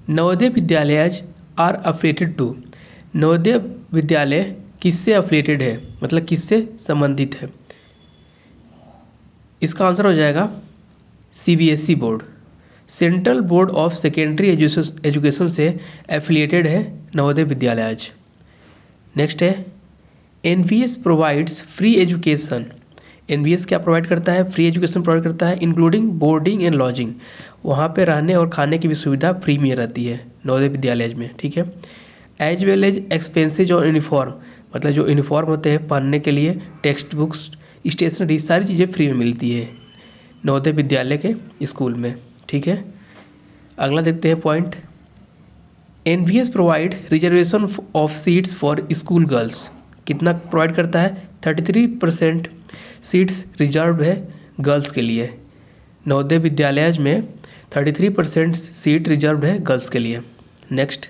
Navodaya Vidyalaya are affiliated to. Navodaya Vidyalaya किससे affiliated है, मतलब किससे संबंधित है? इसका आंसर हो जाएगा CBSE board. Central board of secondary education से एफिलिएटेड है नवोदय विद्यालय। नेक्स्ट है NVS provides free education. NVS क्या प्रोवाइड करता है? फ्री एजुकेशन प्रोवाइड करता है, इंक्लूडिंग बोर्डिंग एंड लॉजिंग। वहाँ पे रहने और खाने की भी सुविधा फ्री में रहती है नवोदय विद्यालय में, ठीक है। एज वेल एज एक्सपेंसेज और यूनिफॉर्म, मतलब जो यूनिफॉर्म होते हैं पढ़ने के लिए, टेक्स्ट बुक्स, स्टेशनरी, सारी चीज़ें फ्री में मिलती है नवोदय विद्यालय के स्कूल में, ठीक है। अगला देखते हैं point. NVS provide reservation of seats for school girls. कितना प्रोवाइड करता है? 33% सीट्स रिजर्व है गर्ल्स के लिए। नवोदय विद्यालय में 33% सीट रिजर्व है गर्ल्स के लिए। Next,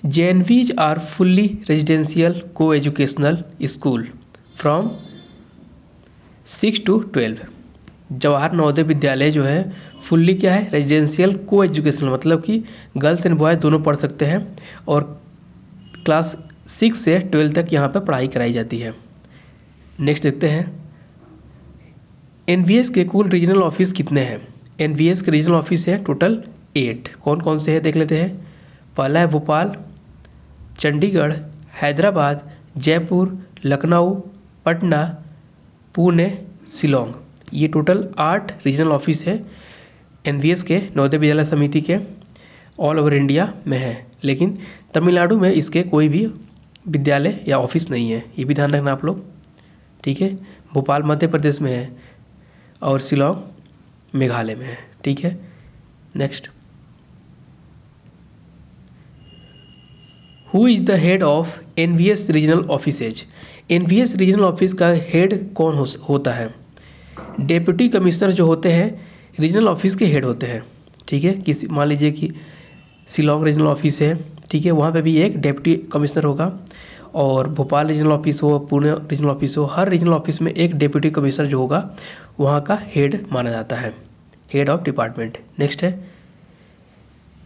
JNVs are fully residential co-educational school from 6 to 12। Jawahar Navodaya Vidyalaya जो है फुल्ली क्या है? रेजिडेंशियल को एजुकेशनल, मतलब कि गर्ल्स एंड बॉयज़ दोनों पढ़ सकते हैं और क्लास 6 से 12 तक यहाँ पर पढ़ाई कराई जाती है। नेक्स्ट देखते हैं एनवीएस के कुल रीजनल ऑफिस कितने हैं? एनवीएस के रीजनल ऑफिस है टोटल 8। कौन कौन से हैं देख लेते हैं। पहला है भोपाल, चंडीगढ़, हैदराबाद, जयपुर, लखनऊ, पटना, पुणे, शिलोंग। ये टोटल 8 रीजनल ऑफिस है एनवीएस के, नवोदय विद्यालय समिति के, ऑल ओवर इंडिया में है। लेकिन तमिलनाडु में इसके कोई भी विद्यालय या ऑफिस नहीं है, ये भी ध्यान रखना आप लोग, ठीक है। भोपाल मध्य प्रदेश में है और शिलोंग मेघालय में है, ठीक है। Next, who is the head of NVS regional offices? NVS regional office का हेड कौन होता है? डेप्यूटी कमिश्नर जो होते हैं रीजनल ऑफिस के हेड होते हैं, ठीक है। किसी मान लीजिए कि शिलोंग रीजनल ऑफिस है, ठीक है, वहाँ पे भी एक डेप्यूटी कमिश्नर होगा। और भोपाल रीजनल ऑफिस हो, पुणे रीजनल ऑफिस हो, हर रीजनल ऑफिस में एक डेप्यूटी कमिश्नर जो होगा वहाँ का हेड माना जाता है, हेड ऑफ डिपार्टमेंट। नेक्स्ट है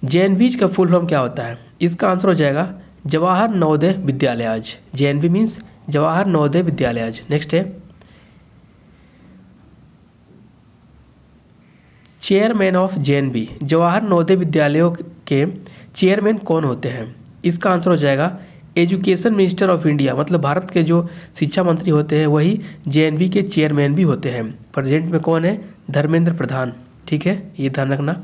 जेएनवीज का फुल फॉर्म क्या होता है? इसका आंसर हो जाएगा जवाहर नवोदय विद्यालय। JNV means Jawahar Navodaya Vidyalaya. Next है chairman of JNV. Jawahar Navodaya विद्यालयों के चेयरमैन कौन होते हैं? इसका आंसर हो जाएगा एजुकेशन मिनिस्टर ऑफ इंडिया, मतलब भारत के जो शिक्षा मंत्री होते हैं वही जेएनवी के चेयरमैन भी होते हैं। प्रेजेंट में कौन है? धर्मेंद्र प्रधान, ठीक है, ये ध्यान रखना।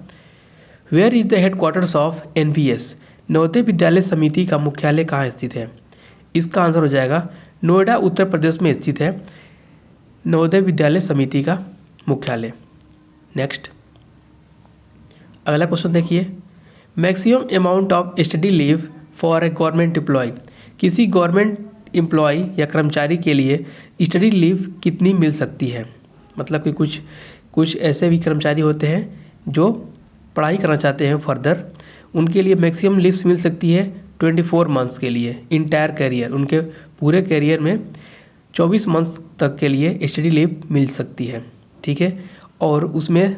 Where is the headquarters of NVS? Navodaya Vidyalaya Samiti का मुख्यालय कहाँ स्थित है? इसका आंसर हो जाएगा नोएडा उत्तर प्रदेश में स्थित है नवोदय विद्यालय समिति का मुख्यालय। नेक्स्ट, अगला क्वेश्चन देखिए, maximum amount of study leave for a government employee. किसी गवर्नमेंट एम्प्लॉय या कर्मचारी के लिए स्टडी लीव कितनी मिल सकती है? मतलब कि कुछ ऐसे भी कर्मचारी होते हैं जो पढ़ाई करना चाहते हैं फर्दर, उनके लिए मैक्सिमम लीव्स मिल सकती है 24 मंथ्स के लिए, इंटायर कैरियर, उनके पूरे कैरियर में 24 मंथ्स तक के लिए स्टडी लीव मिल सकती है, ठीक है। और उसमें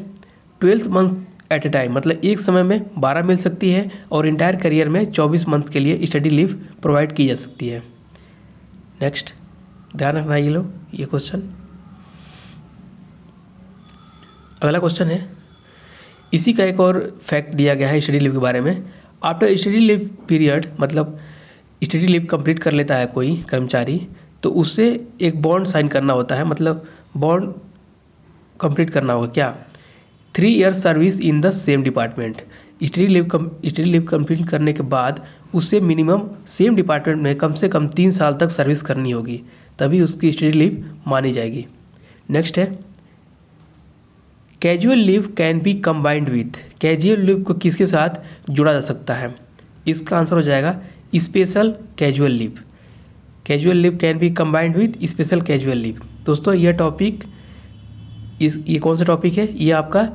12 मंथ्स एट ए टाइम, मतलब एक समय में 12 मिल सकती है और इंटायर करियर में 24 मंथ्स के लिए स्टडी लीव प्रोवाइड की जा सकती है। नेक्स्ट, ध्यान रखना ये क्वेश्चन। अगला क्वेश्चन है, इसी का एक और फैक्ट दिया गया है स्टडी लीव के बारे में। आफ्टर स्टडी लीव पीरियड, मतलब स्टडी लीव कंप्लीट कर लेता है कोई कर्मचारी तो उससे एक बॉन्ड साइन करना होता है, मतलब बॉन्ड कंप्लीट करना होगा क्या? 3 years service in the same department. Study leave complete करने के बाद उससे मिनिमम सेम डिपार्टमेंट में कम से कम 3 साल तक सर्विस करनी होगी, तभी उसकी स्टडी लीव मानी जाएगी। नेक्स्ट है casual leave can be combined with. Casual leave को किसके साथ जोड़ा जा सकता है? इसका आंसर हो जाएगा special casual leave. Casual leave can be combined with special casual leave. दोस्तों यह टॉपिक ये कौन सा टॉपिक है? ये आपका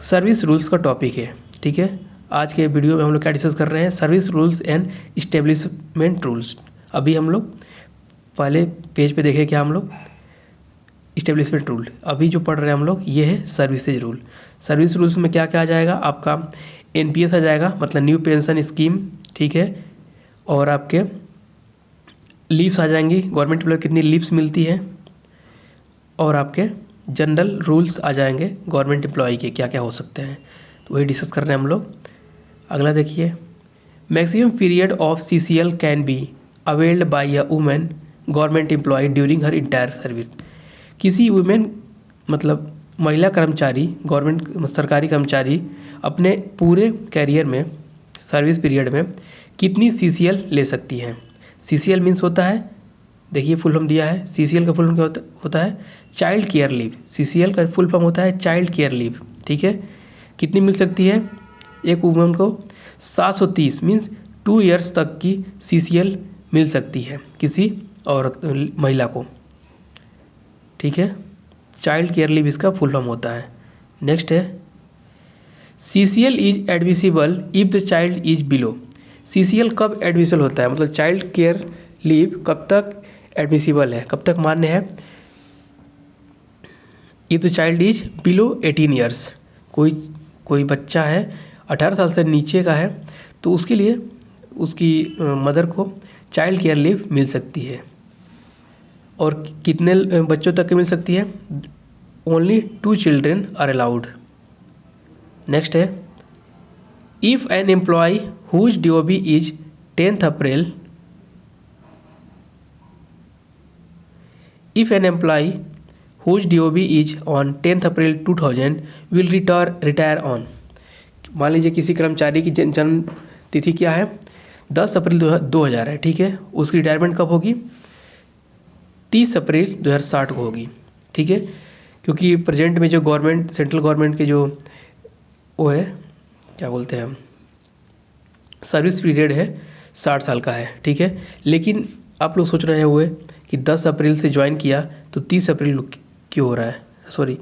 सर्विस रूल्स का टॉपिक है, ठीक है। आज के वीडियो में हम लोग क्या डिस्कस कर रहे हैं? Service rules and establishment rules. अभी हम लोग पहले पेज पे देखे क्या हम लोग इस्टेब्लिशमेंट रूल। अभी जो पढ़ रहे हैं हम लोग ये है सर्विसेज रूल। सर्विस रूल्स में क्या क्या आ जाएगा आपका, एनपीएस आ जाएगा मतलब न्यू पेंशन स्कीम, ठीक है, और आपके लीव्स आ जाएंगी, गवर्नमेंट एम्प्लॉय कितनी लीव्स मिलती है, और आपके जनरल रूल्स आ जाएंगे गवर्नमेंट एम्प्लॉय के क्या क्या हो सकते हैं, तो वही डिस्कस कर रहे हैं हम लोग। अगला देखिए, maximum period of CCL can be availed by a women government employee during her entire service. किसी वुमेन मतलब महिला कर्मचारी, गवर्नमेंट सरकारी कर्मचारी अपने पूरे कैरियर में, सर्विस पीरियड में कितनी सीसीएल ले सकती हैं। सीसीएल मीन्स होता है, देखिए फुल फॉर्म दिया है, सीसीएल का फुल फॉर्म क्या होता है, चाइल्ड केयर लीव। सीसीएल का फुल फॉर्म होता है चाइल्ड केयर लीव, ठीक है। कितनी मिल सकती है एक वुमेन को, 730 मीन्स 2 ईयर्स तक की सीसीएल मिल सकती है किसी औरत महिला को, ठीक है। चाइल्ड केयर लीव इसका फुल फॉर्म होता है। नेक्स्ट है, CCL is admissible if the child is below. CCL कब एडमिसिबल होता है, मतलब चाइल्ड केयर लीव कब तक एडमिसिबल है, कब तक मान्य है, if the child is below 18 years. कोई बच्चा है 18 साल से नीचे का है तो उसके लिए उसकी मदर को चाइल्ड केयर लीव मिल सकती है। और कितने बच्चों तक की मिल सकती है, only 2 children are allowed. Next है, if an employee whose DOB is 10th April, if an employee whose DOB is on 10th April 2000 will retire on। मान लीजिए किसी कर्मचारी की जन्म तिथि क्या है, 10 अप्रैल 2000 है, ठीक है। उसकी रिटायरमेंट कब होगी, 30 अप्रैल 2060 को होगी, ठीक है। क्योंकि प्रेजेंट में जो गवर्नमेंट, सेंट्रल गवर्नमेंट के जो वो है क्या बोलते हैं, सर्विस पीरियड है 60 साल का है, ठीक है। लेकिन आप लोग सोच रहे हुए कि 10 अप्रैल से ज्वाइन किया तो 30 अप्रैल क्यों हो रहा है, सॉरी,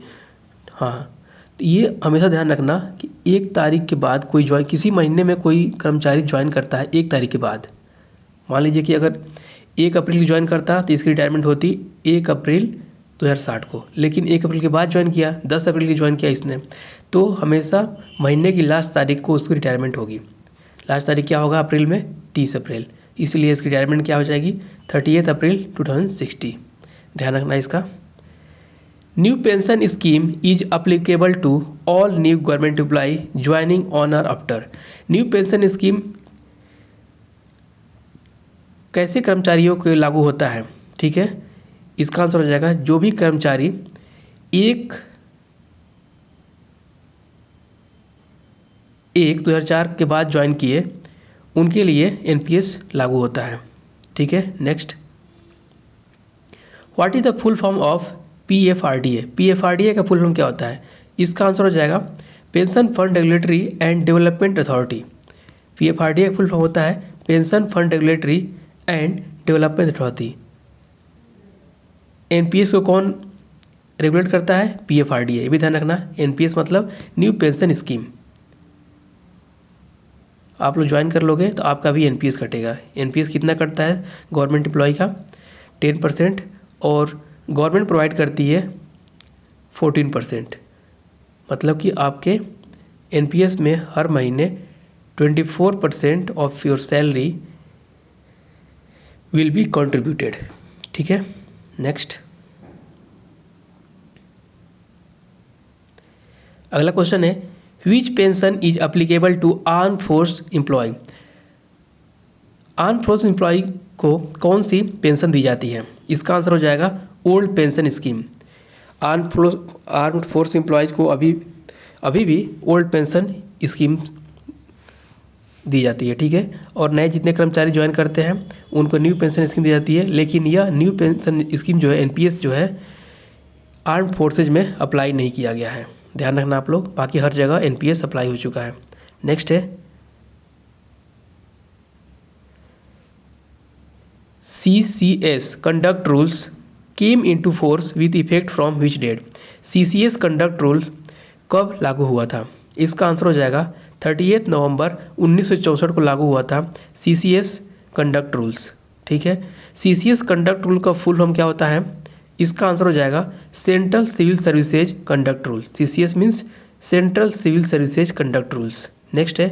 हाँ, तो ये हमेशा ध्यान रखना कि 1 तारीख के बाद कोई ज्वाइन, किसी महीने में कोई कर्मचारी ज्वाइन करता है 1 तारीख के बाद। मान लीजिए कि अगर 1 अप्रैल को ज्वाइन करता तो इसकी रिटायरमेंट होती 1 अप्रैल 2060 को, लेकिन 1 अप्रैल के बाद ज्वाइन किया, 10 अप्रैल की ज्वाइन किया इसने, तो हमेशा महीने की लास्ट तारीख को उसकी रिटायरमेंट होगी। लास्ट तारीख क्या होगा अप्रैल में, 30 अप्रैल, इसलिए इसकी रिटायरमेंट क्या हो जाएगी, 30 अप्रैल 2060। ध्यान रखना इसका। New pension scheme is applicable to all new government employee joining on और आफ्टर। न्यू पेंशन स्कीम कैसे कर्मचारियों को लागू होता है, ठीक है। इसका आंसर हो जाएगा, जो भी कर्मचारी 1/1/2004 के बाद ज्वाइन किए उनके लिए एनपीएस लागू होता है, ठीक है। Next, what is the full form of PFRDA. PFRDA का फुल फॉर्म क्या होता है, इसका आंसर हो जाएगा pension fund regulatory and development authority. PFRDA का फुल फॉर्म होता है pension fund regulatory and development authority. NPS को कौन रेगुलेट करता है, पीएफआरडीए, ये भी ध्यान रखना। एनपीएस मतलब न्यू पेंशन स्कीम। आप लोग ज्वाइन कर लोगे तो आपका भी एनपीएस कटेगा। एनपीएस कितना कटता है गवर्नमेंट एम्प्लॉय का, 10%, और गवर्नमेंट प्रोवाइड करती है 14%। मतलब कि आपके एनपीएस में हर महीने 24% of your salary will be contributed, ठीक है। नेक्स्ट, अगला क्वेश्चन है, which pension is applicable to arm force employee. Arm force employee को कौन सी पेंशन दी जाती है, इसका आंसर हो जाएगा old pension scheme. Arm force employees को अभी भी ओल्ड पेंशन स्कीम दी जाती है, ठीक है। और नए जितने कर्मचारी ज्वाइन करते हैं उनको न्यू पेंशन स्कीम दी जाती है, लेकिन यह न्यू पेंशन स्कीम जो है, एनपीएस जो है, आर्म फोर्सेज में अप्लाई नहीं किया गया है। ध्यान रखना आप लोग, बाकी हर जगह एनपीएस अप्लाई हो चुका है। नेक्स्ट है, CCS conduct rules came into force with effect from which date. CCS conduct rules कब लागू हुआ था, इसका आंसर हो जाएगा 30 नवंबर 1964 को लागू हुआ था सीसीएस कंडक्ट रूल्स, ठीक है। सीसीएस कंडक्ट रूल का फुल फॉर्म क्या होता है, इसका आंसर हो जाएगा central civil services conduct rules. CCS means central civil services conduct rules. Next है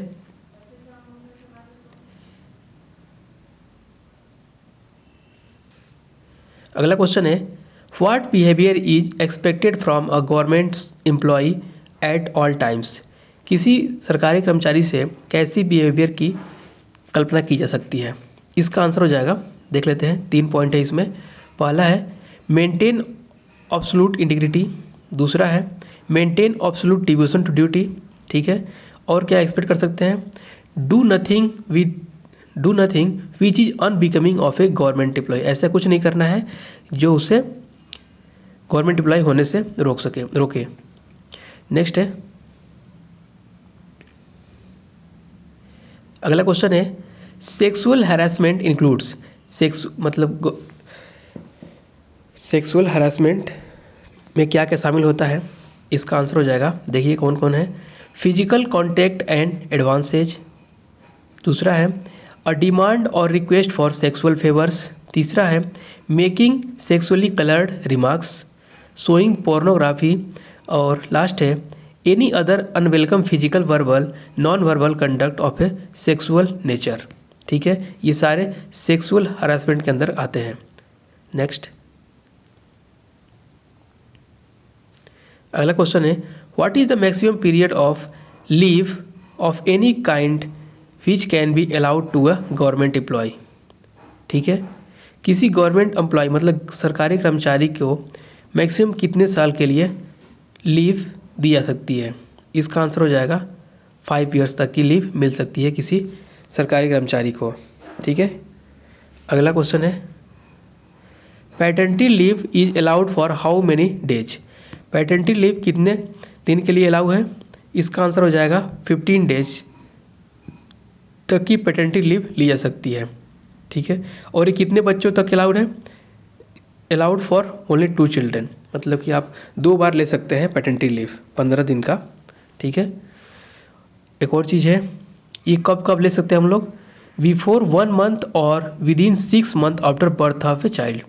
अगला क्वेश्चन है what behaviour is expected from a government employee at all times. किसी सरकारी कर्मचारी से कैसी बिहेवियर की कल्पना की जा सकती है। इसका आंसर हो जाएगा, देख लेते हैं, 3 पॉइंट है इसमें। पहला है मेंटेन ऑब्सोल्यूट इंटीग्रिटी, दूसरा है maintain absolute devotion to duty, ठीक है। और क्या एक्सपेक्ट कर सकते हैं, do nothing which is unbecoming of a government employee. ऐसा कुछ नहीं करना है जो उसे गवर्नमेंट एम्प्लॉय होने से रोके। नेक्स्ट है अगला क्वेश्चन है sexual harassment includes. Sexual harassment में क्या क्या शामिल होता है। इसका आंसर हो जाएगा, देखिए कौन कौन है। फिजिकल कॉन्टैक्ट एंड एडवांसेज, दूसरा है अ डिमांड और रिक्वेस्ट फॉर सेक्सुअल फेवर्स, तीसरा है making sexually coloured remarks, showing pornography, और लास्ट है any other unwelcome physical verbal non verbal conduct of A sexual nature. ठीक है, ये सारे सेक्सुअल हरासमेंट के अंदर आते हैं। नेक्स्ट अगला क्वेश्चन है what is the maximum period of leave of any kind which can be allowed to a government employee. ठीक है, किसी गवर्नमेंट एम्प्लॉय मतलब सरकारी कर्मचारी को मैक्सिमम कितने साल के लिए लीव दी जा सकती है। इसका आंसर हो जाएगा 5 ईयर्स तक की लीव मिल सकती है किसी सरकारी कर्मचारी को। ठीक है, अगला क्वेश्चन है paternity leave is allowed for how many days. Paternity leave कितने दिन के लिए अलाउ है। इसका आंसर हो जाएगा 15 डेज तक की पैटर्निटी लीव ली जा सकती है। ठीक है, और ये कितने बच्चों तक अलाउड है, अलाउड फॉर ओनली 2 चिल्ड्रन, मतलब कि आप 2 बार ले सकते हैं पैटर्निटी लीव 15 दिन का। ठीक है, एक और चीज़ है, ये कब कब ले सकते हैं हम लोग, बिफोर 1 मंथ और within 6 month after birth of a child.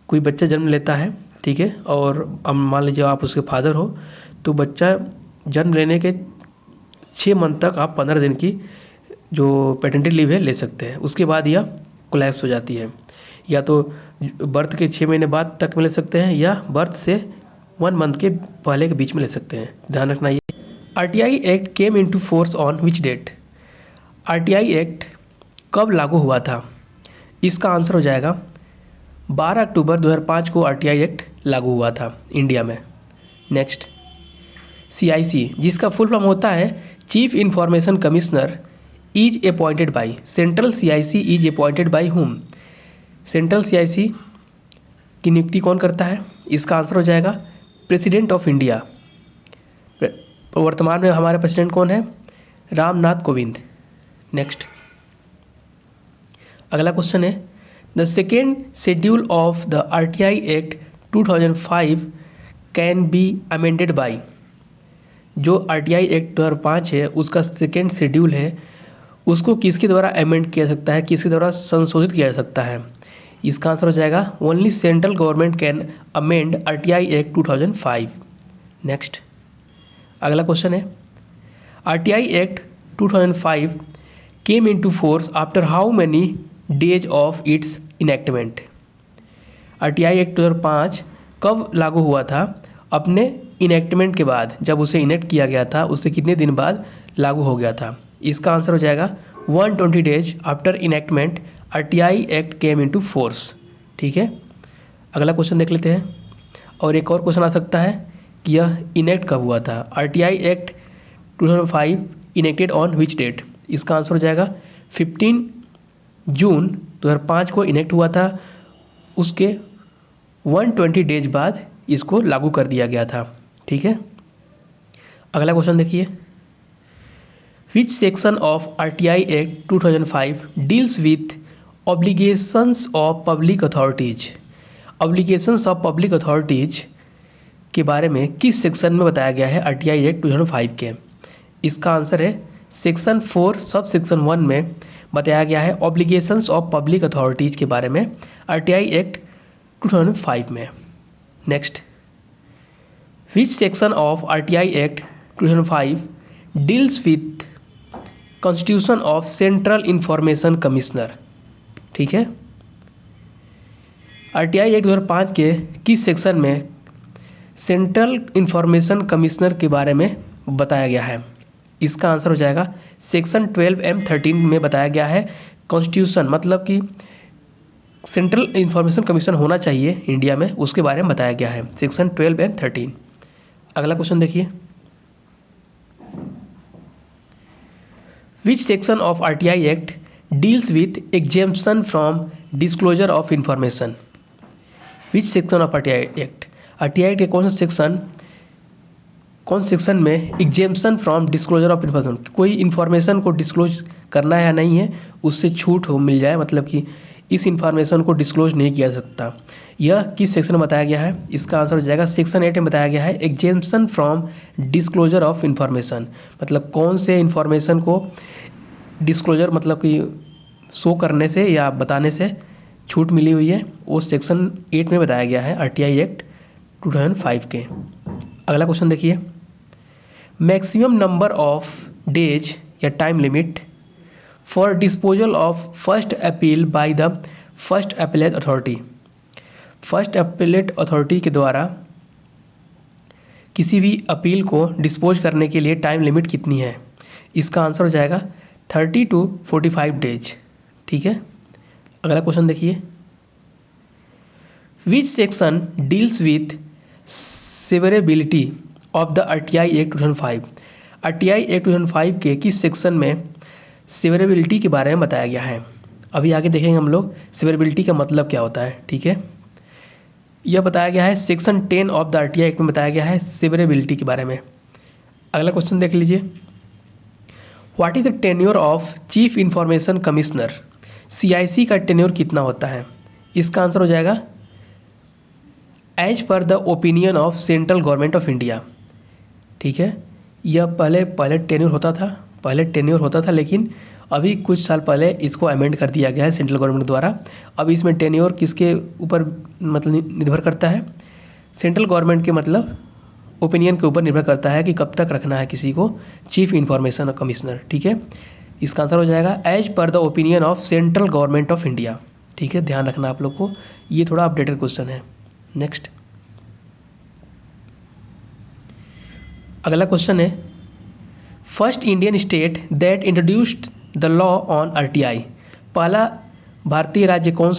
कोई बच्चा जन्म लेता है, ठीक है, और अब मान लीजिए आप उसके फादर हो, तो बच्चा जन्म लेने के 6 मंथ तक आप 15 दिन की जो पैटर्निटी लीव है ले सकते हैं। उसके बाद यह कोलैप्स हो जाती है, या तो बर्थ के 6 महीने बाद तक में ले सकते हैं, या बर्थ से 1 मंथ के पहले के बीच में ले सकते हैं। ध्यान रखना ये। RTI act came into force on which date. RTI act कब लागू हुआ था। इसका आंसर हो जाएगा 12 अक्टूबर 2005 को RTI एक्ट लागू हुआ था इंडिया में। नेक्स्ट CIC, जिसका फुल फॉर्म होता है chief information commissioner, is appointed by. Central CIC is appointed by हुम। सेंट्रल CIC की नियुक्ति कौन करता है। इसका आंसर हो जाएगा प्रेसिडेंट ऑफ इंडिया। वर्तमान में हमारे प्रेसिडेंट कौन है, रामनाथ कोविंद। नेक्स्ट अगला क्वेश्चन है the second schedule of the RTI act 2005 can be amended by. जो RTI एक्ट 2005 है उसका सेकेंड शेड्यूल है, उसको किसके द्वारा अमेंड किया जा सकता है, किसके द्वारा संशोधित किया जा सकता है। इसका आंसर हो जाएगा only central government can amend RTI act 2005। Next अगला क्वेश्चन है RTI act 2005 came into force after how many days of its enactment. RTI act 2005 कब लागू हुआ था, अपने इनैक्टमेंट के बाद, जब उसे इनेक्ट किया गया था उससे कितने दिन बाद लागू हो गया था। इसका आंसर हो जाएगा 120 days after enactment RTI act came into force. ठीक है, अगला क्वेश्चन देख लेते हैं। और एक और क्वेश्चन आ सकता है कि यह इनेक्ट कब हुआ था। RTI act 2005 enacted on which date. इसका आंसर हो जाएगा 15 जून 2005 को इनेक्ट हुआ था, उसके 120 डेज बाद इसको लागू कर दिया गया था। ठीक है, अगला क्वेश्चन देखिए which section of RTI act 2005 deals with obligations of public authorities. Obligations of public authorities के बारे में किस सेक्शन में बताया गया है RTI एक्ट 2005 के। इसका आंसर है सेक्शन 4 सब सेक्शन 1 में बताया गया है ऑब्लिगेशंस ऑफ पब्लिक अथॉरिटीज के बारे में RTI एक्ट 2005 में। Next, which section of RTI act 2005 deals with constitution of central information commissioner. ठीक है, आरटीआई एक्ट 2005 के किस सेक्शन में सेंट्रल इंफॉर्मेशन कमिश्नर के बारे में बताया गया है? इसका आंसर हो जाएगा सेक्शन 12M13 में बताया गया है। कॉन्स्टिट्यूशन मतलब कि सेंट्रल इंफॉर्मेशन कमीशन होना चाहिए इंडिया में, उसके बारे में बताया गया है, सेक्शन 12M13। अगला क्वेश्चन देखिए, which section of RTI act deals with exemption from disclosure of information? Which section of RTI act, RTI के कौन सेक्शन में exemption from disclosure of information, कोई इंफॉर्मेशन को डिस्क्लोज करना है या नहीं है उससे छूट हो मिल जाए, मतलब कि इस इंफॉर्मेशन को डिस्क्लोज नहीं किया जा सकता, यह किस सेक्शन में बताया गया है? इसका आंसर हो जाएगा सेक्शन 8 में बताया गया है, exemption from disclosure of information. मतलब कौन से इंफॉर्मेशन को डिस्क्लोजर मतलब कि शो करने से या बताने से छूट मिली हुई है, वो सेक्शन 8 में बताया गया है आरटीआई एक्ट 2005 के। अगला क्वेश्चन देखिए, मैक्सिमम नंबर ऑफ डेज या time limit for disposal of first appeal by the first appellate authority. First appellate authority के द्वारा किसी भी अपील को डिस्पोज करने के लिए टाइम लिमिट कितनी है? इसका आंसर हो जाएगा 30 to 45 डेज। ठीक है, अगला क्वेश्चन देखिए, which section deals with severability of the RTI act 2005? RTI act 2005 के किस सेक्शन में सेवरेबिलिटी के बारे में बताया गया है? अभी आगे देखेंगे हम लोग सेवरेबिलिटी का मतलब क्या होता है। ठीक है, यह बताया गया है section 10 of the RTI act में बताया गया है सेवरेबिलिटी के बारे में। अगला क्वेश्चन देख लीजिए, what is the tenure of chief information commissioner? CIC का टेन्योर कितना होता है? इसका आंसर हो जाएगा as per the opinion of central government of India. ठीक है, यह पहले टेन्योर होता था लेकिन अभी कुछ साल पहले इसको अमेंड कर दिया गया है सेंट्रल गवर्नमेंट द्वारा। अब इसमें टेन्योर किसके ऊपर मतलब निर्भर करता है? सेंट्रल गवर्नमेंट के मतलब ओपिनियन के ऊपर निर्भर करता है कि कब तक रखना है किसी को चीफ इंफॉर्मेशन कमिश्नर। ठीक है, इसका आंसर हो जाएगा as per the opinion of central government of India. ठीक है, ध्यान रखना आप लोग को, ये थोड़ा अपडेटेड क्वेश्चन है। नेक्स्ट, अगला क्वेश्चन है, first Indian state that introduced the law on RTI. पहला भारतीय राज्य कौन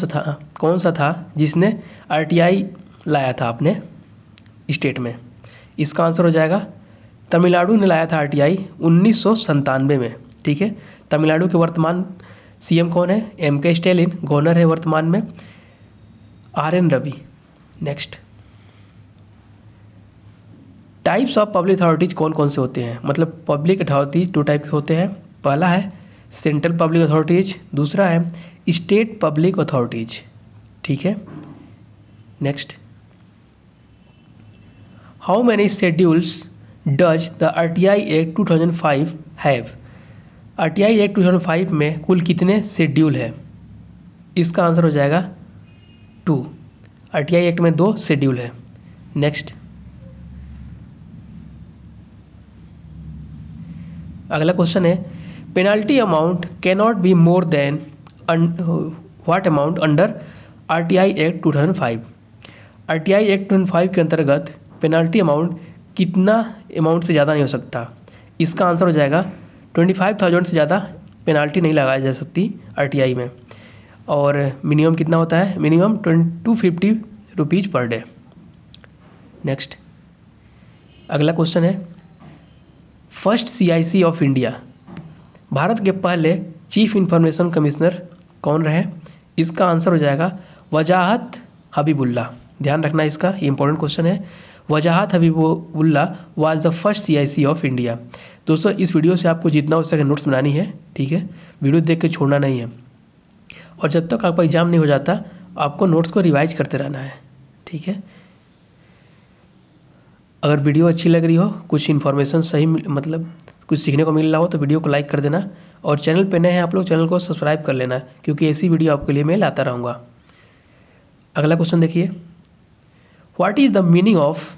सा था जिसने आरटीआई लाया था अपने स्टेट में? इसका आंसर हो जाएगा तमिलनाडु ने लाया था आरटीआई 1997 में। ठीक है, तमिलनाडु के वर्तमान सीएम कौन है? एम.के. स्टैलिन। गवर्नर है वर्तमान में R N. Ravi. Next, types of public authorities कौन कौन से होते हैं? मतलब पब्लिक अथॉरिटीज 2 टाइप्स होते हैं, पहला है सेंट्रल पब्लिक अथॉरिटीज, दूसरा है स्टेट पब्लिक अथॉरिटीज। ठीक है, next, how many schedules does the RTI act 2005 have? RTI act 2005 में कुल कितने शेड्यूल है? इसका आंसर हो जाएगा 2। आरटीआई एक्ट में 2 शेड्यूल है। नेक्स्ट, अगला क्वेश्चन है, penalty amount can not be more than what amount under RTI act 2005? RTI act 2005 के अंतर्गत पेनाल्टी अमाउंट कितना अमाउंट से ज़्यादा नहीं हो सकता? इसका आंसर हो जाएगा 25,000 से ज़्यादा पेनाल्टी नहीं लगाई जा सकती आरटीआई में। और मिनिमम कितना होता है? Minimum 250 rupees per day. Next, अगला क्वेश्चन है, first CIC of India, Bharat के पहले चीफ इंफॉर्मेशन कमिश्नर कौन रहे? इसका आंसर हो जाएगा वजाहत हबीबुल्ला। ध्यान रखना इसका, ये इंपॉर्टेंट क्वेश्चन है। वजाहत Habibullah was the first CIC of India. दोस्तों, इस वीडियो से आपको जितना हो सके नोट्स बनानी है। ठीक है, वीडियो देख के छोड़ना नहीं है, और जब तक आपका एग्जाम नहीं हो जाता आपको नोट्स को रिवाइज करते रहना है। ठीक है, अगर वीडियो अच्छी लग रही हो, कुछ इन्फॉर्मेशन सही मतलब कुछ सीखने को मिल रहा हो तो वीडियो को लाइक कर देना, और चैनल पे नए हैं आप लोग चैनल को सब्सक्राइब कर लेना, क्योंकि ऐसी वीडियो आपके लिए मैं लाता रहूँगा। अगला क्वेश्चन देखिए, what is the meaning of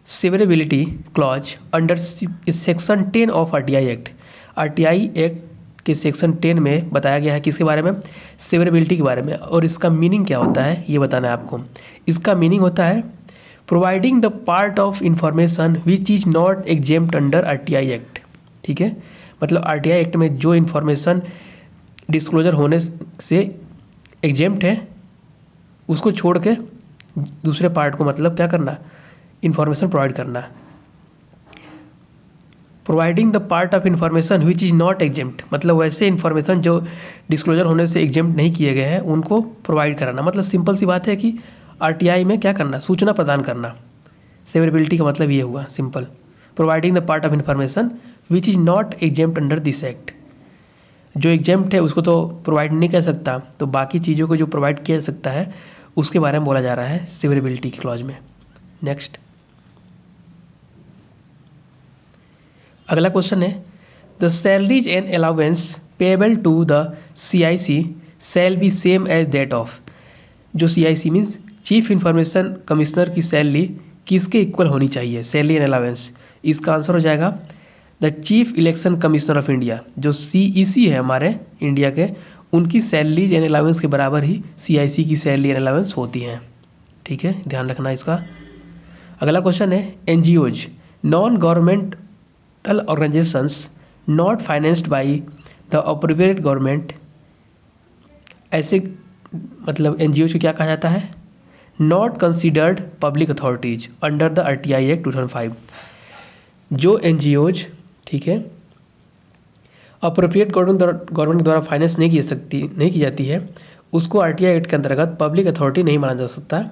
severability clause under section 10 of RTI act? RTI act के सेक्शन 10 में बताया गया है किसके बारे में? सेवरेबिलिटी के बारे में। और इसका मीनिंग क्या होता है ये बताना है आपको। इसका मीनिंग होता है providing the part of information which is not exempt under RTI act. ठीक है, मतलब आरटीआई एक्ट में जो इन्फॉर्मेशन डिस्क्लोजर होने से एग्जेम्प्ट है उसको छोड़ के दूसरे पार्ट को मतलब क्या करना, इंफॉर्मेशन प्रोवाइड करना। Providing the part of information which is not exempt, मतलब वैसे इंफॉर्मेशन जो डिस्क्लोजर होने से एग्जेम्प्ट नहीं किए गए हैं उनको प्रोवाइड कराना। मतलब सिंपल सी बात है कि आरटीआई में क्या करना, सूचना प्रदान करना। सेवरेबिलिटी का मतलब ये हुआ simple, providing the part of information which is not exempt under this act. जो एग्जेम्प्ट है उसको तो प्रोवाइड नहीं कर सकता, तो बाकी चीज़ों को जो प्रोवाइड किया जा सकता है उसके बारे में बोला जा रहा है सेवरेबिलिटी क्लॉज में। नेक्स्ट अगला क्वेश्चन है the salaries and allowance payable to the CIC shall be same as that of. जो CIC means chief information commissioner की सैलरी किसके इक्वल होनी चाहिए, सैलरी एंड अलाउंस? इसका आंसर हो जाएगा the chief election commissioner of India. जो CEC है हमारे इंडिया के, उनकी सैलरीज एंड अलाउंस के बराबर ही सीआईसी की सैलरी एंड अलाउंस होती हैं। ठीक है, ध्यान रखना इसका। अगला क्वेश्चन है NGOs non governmental organisations not financed by the appropriate government, ऐसे मतलब एनजीओज को क्या कहा जाता है? Not considered public authorities under the RTI act 2005। जो एनजीओज, ठीक है, अप्रोप्रिएट गवर्नमेंट द्वारा फाइनेंस नहीं की जाती है उसको आरटीआई एक्ट के अंतर्गत पब्लिक अथॉरिटी नहीं माना जा सकता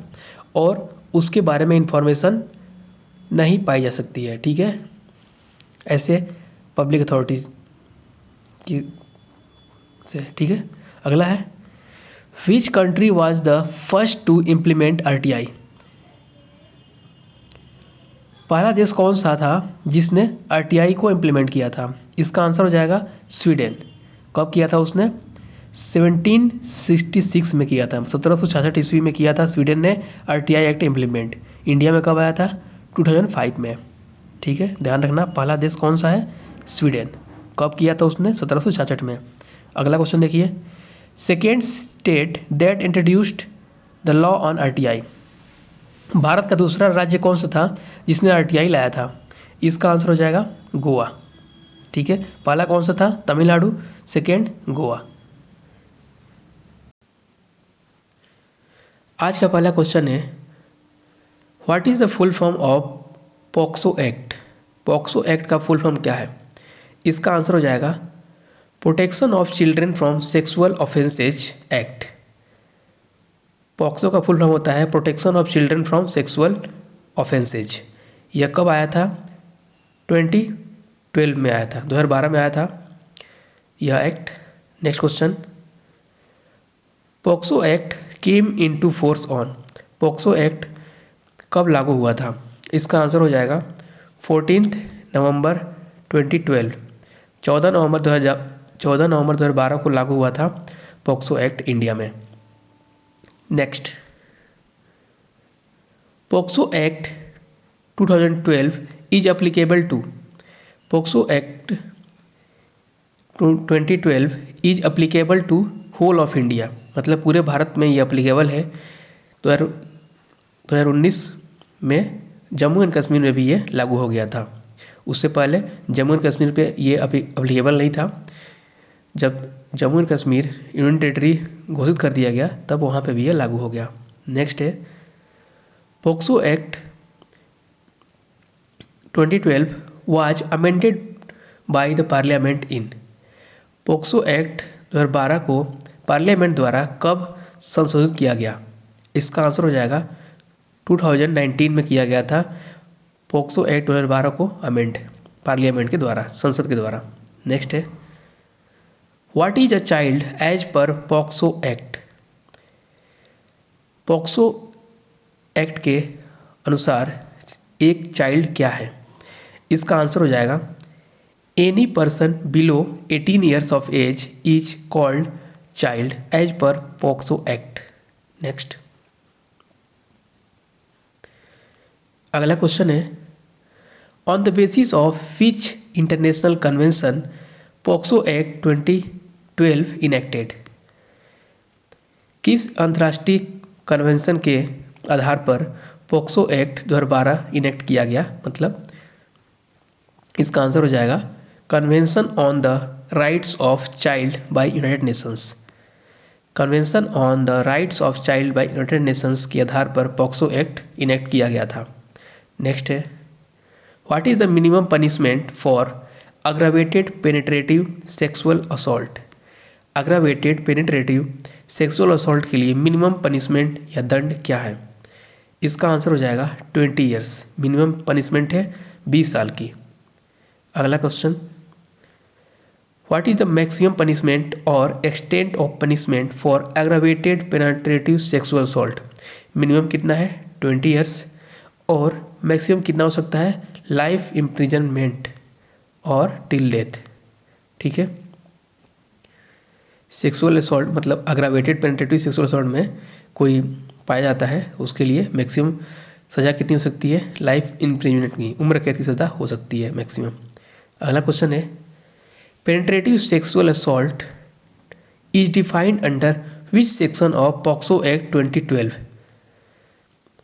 और उसके बारे में इंफॉर्मेशन नहीं पाई जा सकती है। ठीक है, ऐसे पब्लिक अथॉरिटीज की से। ठीक है, अगला है which country was the first to implement RTI? पहला देश कौन सा था जिसने आरटीआई को इम्प्लीमेंट किया था? इसका आंसर हो जाएगा स्वीडन। कब किया था उसने? 1766 में किया था, 1766 ईस्वी में किया था स्वीडन ने आरटीआई एक्ट इम्प्लीमेंट। इंडिया में कब आया था? 2005 में। ठीक है, ध्यान रखना पहला देश कौन सा है? स्वीडन। कब किया था उसने? 1766 में। अगला क्वेश्चन देखिए second state that introduced the law on RTI. Bharat का दूसरा राज्य कौन सा था जिसने आरटीआई लाया था? इसका आंसर हो जाएगा गोवा। ठीक है, पहला कौन सा था? तमिलनाडु, सेकेंड गोवा। आज का पहला क्वेश्चन है what is the full form of POCSO act? POCSO act का फुल फॉर्म क्या है? इसका आंसर हो जाएगा protection of children from sexual offences act. POCSO का फुल फॉर्म होता है protection of children from sexual offences. यह कब आया था? 2012 में आया था, 2012 में आया था यह act. Next question POCSO act came into force on. POCSO act कब लागू हुआ था? इसका आंसर हो जाएगा 14 नवंबर 2012। 14 नवंबर 2012 को लागू हुआ था पॉक्सो एक्ट इंडिया में। Next POCSO act 2012 is applicable to. POCSO act 2012 is applicable to whole of India, मतलब पूरे भारत में ये एप्लीकेबल है। 2019 में जम्मू एंड कश्मीर में भी ये लागू हो गया था। उससे पहले जम्मू एंड कश्मीर पे ये एप्लीकेबल नहीं था। जब Jammu and Kashmir union territory घोषित कर दिया गया तब वहाँ पे भी ये लागू हो गया। नेक्स्ट है POCSO act 2012 was amended by the parliament in. POCSO act 2012 को पार्लियामेंट द्वारा कब संशोधित किया गया? इसका आंसर हो जाएगा 2019 में किया गया था पॉक्सो एक्ट 2012 को अमेंड पार्लियामेंट के द्वारा, संसद के द्वारा। नेक्स्ट है what is a child as per POCSO act. POCSO act के अनुसार एक चाइल्ड क्या है? इसका आंसर हो जाएगा any person below 18 years of age is called child as per POCSO act. Next अगला क्वेश्चन है, on the basis of which international convention POCSO act 2012 enacted. किस अंतर्राष्ट्रीय कन्वेंशन के आधार पर पॉक्सो एक्ट 2012 इनेक्ट किया गया, मतलब इसका आंसर हो जाएगा convention on the rights of child by United Nations. Convention on the rights of child by United Nations के आधार पर पॉक्सो एक्ट इनेक्ट किया गया था। नेक्स्ट है, what is the minimum punishment for aggravated penetrative sexual assault. Aggravated penetrative sexual assault के लिए minimum punishment या दंड क्या है। इसका आंसर हो जाएगा 20 ईयर्स। मिनिमम पनिशमेंट है 20 साल की। अगला question, what is the maximum punishment और extent of punishment for aggravated penetrative sexual assault. Minimum कितना है 20 ईयर्स और मैक्सिमम कितना हो सकता है लाइफ इम्प्रिजनमेंट और टिल डेथ। ठीक है, सेक्सुअल असॉल्ट मतलब अग्रावेटेड पेनिट्रेटिव सेक्सुअल असॉल्ट में कोई पाया जाता है उसके लिए मैक्सिमम सज़ा कितनी हो सकती है, लाइफ इम्प्रिजनमेंट की, उम्र कैद की सज़ा हो सकती है मैक्सिमम। अगला क्वेश्चन है, penetrative sexual assault is defined under which section of POCSO act 2012।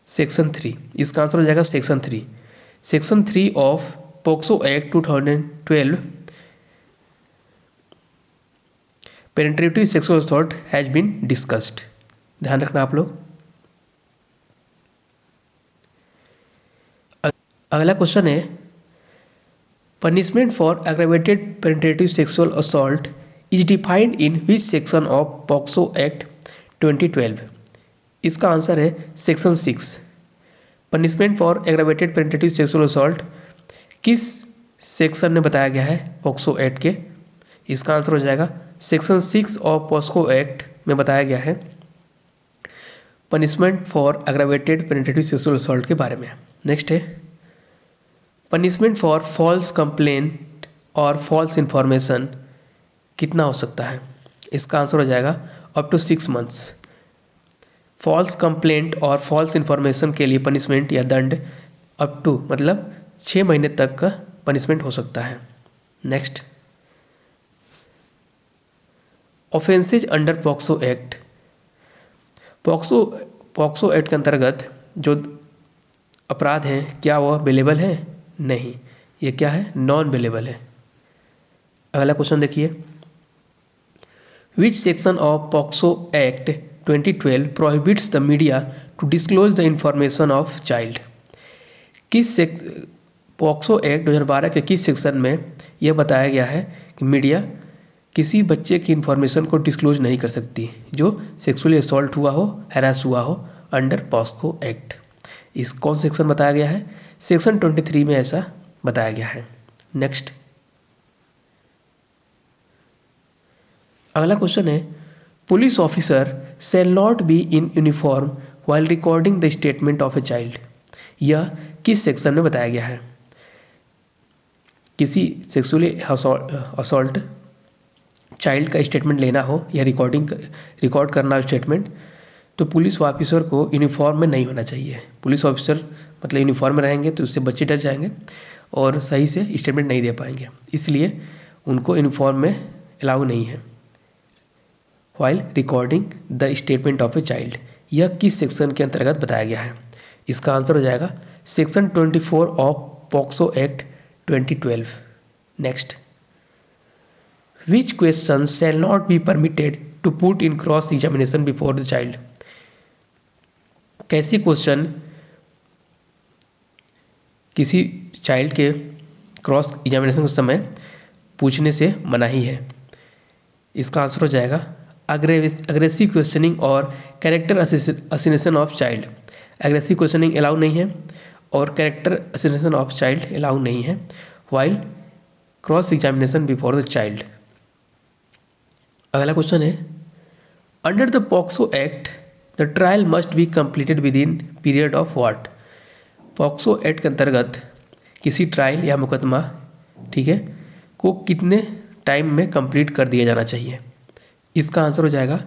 Section 3। इसका आंसर हो जाएगा section 3। Section 3 of POCSO act 2012 penetrative sexual assault has been discussed. ध्यान रखना आप लोग। अगला क्वेश्चन है, punishment for aggravated penetrative sexual assault is defined in which section of POCSO act 2012। इसका आंसर है section 6। Punishment for aggravated penetrative sexual assault किस section में बताया गया है पॉक्सो एक्ट के। इसका आंसर हो जाएगा सेक्शन 6 ऑफ पॉक्सो एक्ट में बताया गया है punishment for aggravated penetrative sexual assault के बारे में। नेक्स्ट है, पनिशमेंट फॉर फॉल्स कंप्लेंट और फॉल्स इंफॉर्मेशन कितना हो सकता है। इसका आंसर हो जाएगा up to 6 months. False complaint और फॉल्स इंफॉर्मेशन के लिए पनिशमेंट या दंड अप टू मतलब 6 महीने तक का पनिशमेंट हो सकता है। Next, offences under POCSO act. POCSO act के अंतर्गत जो अपराध हैं क्या वो अवेलेबल है, नहीं, ये क्या है नॉन अवेलेबल है। अगला क्वेश्चन देखिए, which section of POCSO act 2012 prohibits the media to disclose the information of child. POCSO act 2012 के किस सेक्शन में यह बताया गया है कि मीडिया किसी बच्चे की इंफॉर्मेशन को डिस्क्लोज नहीं कर सकती जो सेक्सुअली असॉल्ट हुआ हो, हैरास हुआ हो अंडर पॉक्सो एक्ट। इस कौन सेक्शन बताया गया है, सेक्शन 23 में ऐसा बताया गया है। नेक्स्ट, अगला क्वेश्चन है, police officer shall not be in uniform while recording the statement of a child. यह किस सेक्शन में बताया गया है। किसी सेक्सुअली असॉल्ट चाइल्ड का स्टेटमेंट लेना हो या रिकॉर्ड करना स्टेटमेंट, तो पुलिस ऑफिसर को यूनिफॉर्म में नहीं होना चाहिए। पुलिस ऑफिसर मतलब यूनिफॉर्म में रहेंगे तो उससे बच्चे डर जाएंगे और सही से स्टेटमेंट नहीं दे पाएंगे, इसलिए उनको यूनिफॉर्म में अलाउ नहीं है while recording the statement of a child. यह किस सेक्शन के अंतर्गत बताया गया है। इसका आंसर हो जाएगा section 24 of POCSO act 2012। Next, which question shall not be permitted to put in cross examination before the child. कैसे क्वेश्चन किसी चाइल्ड के क्रॉस एग्जामिनेशन के समय पूछने से मनाही है। इसका आंसर हो जाएगा अग्रेसिव क्वेश्चनिंग और character assassination of child. Aggressive questioning allow नहीं है और character assassination of child allow नहीं है while cross examination before the child. अगला क्वेश्चन है, under the POCSO act the trial must be completed within period of what. POCSO act के अंतर्गत किसी ट्रायल या मुकदमा, ठीक है, को कितने टाइम में कंप्लीट कर दिया जाना चाहिए। इसका आंसर हो जाएगा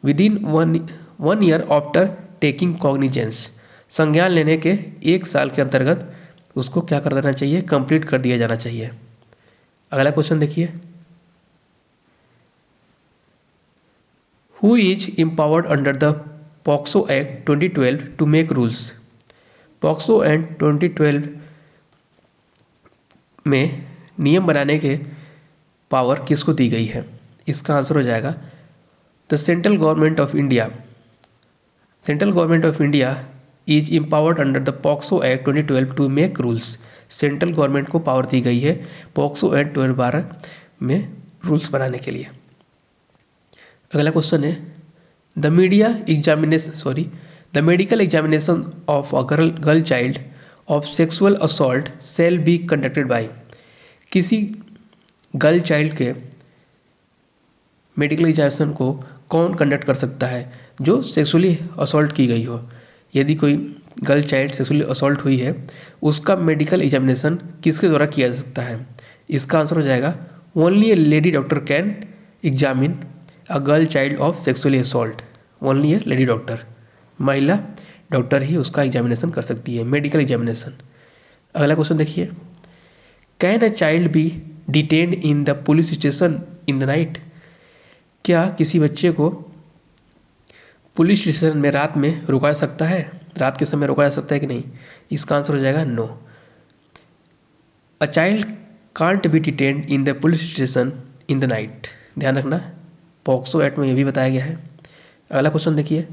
with in one year after taking cognizance. संज्ञान लेने के 1 साल के अंतर्गत उसको क्या कर देना चाहिए, कंप्लीट कर दिया जाना चाहिए। अगला क्वेश्चन देखिए, who is empowered under the POCSO act 2012 to make rules. POCSO act 2012 में नियम बनाने के पावर किसको दी गई है? इसका आंसर हो जाएगा the central government of India. Central government of India is empowered under the POCSO act 2012 to make rules. Central government को पावर दी गई है पॉक्सो एक्ट 2012 में रूल्स बनाने के लिए। अगला क्वेश्चन है the medical examination of a girl child of sexual assault shall be conducted by. किसी गर्ल चाइल्ड के मेडिकल एग्जामिनेशन को कौन कंडक्ट कर सकता है जो सेक्सुअली असॉल्ट की गई हो। यदि कोई गर्ल चाइल्ड सेक्सुअली असॉल्ट हुई है उसका मेडिकल एग्जामिनेशन किसके द्वारा किया जा सकता है? इसका आंसर हो जाएगा only A lady doctor can examine a girl child of sexually assault. Only A lady doctor, महिला डॉक्टर ही उसका एग्जामिनेशन कर सकती है, मेडिकल एग्जामिनेशन। अगला क्वेश्चन देखिए, can a child B detained in the police station in the night. क्या किसी बच्चे को पुलिस स्टेशन में रात में रुका जा सकता है, रात के समय रुका जा सकता है कि नहीं? इसका आंसर हो जाएगा no. A child can't be detained in the police station in the night. ध्यान रखना, पॉक्सो एक्ट में ये भी बताया गया है। अगला क्वेश्चन देखिए,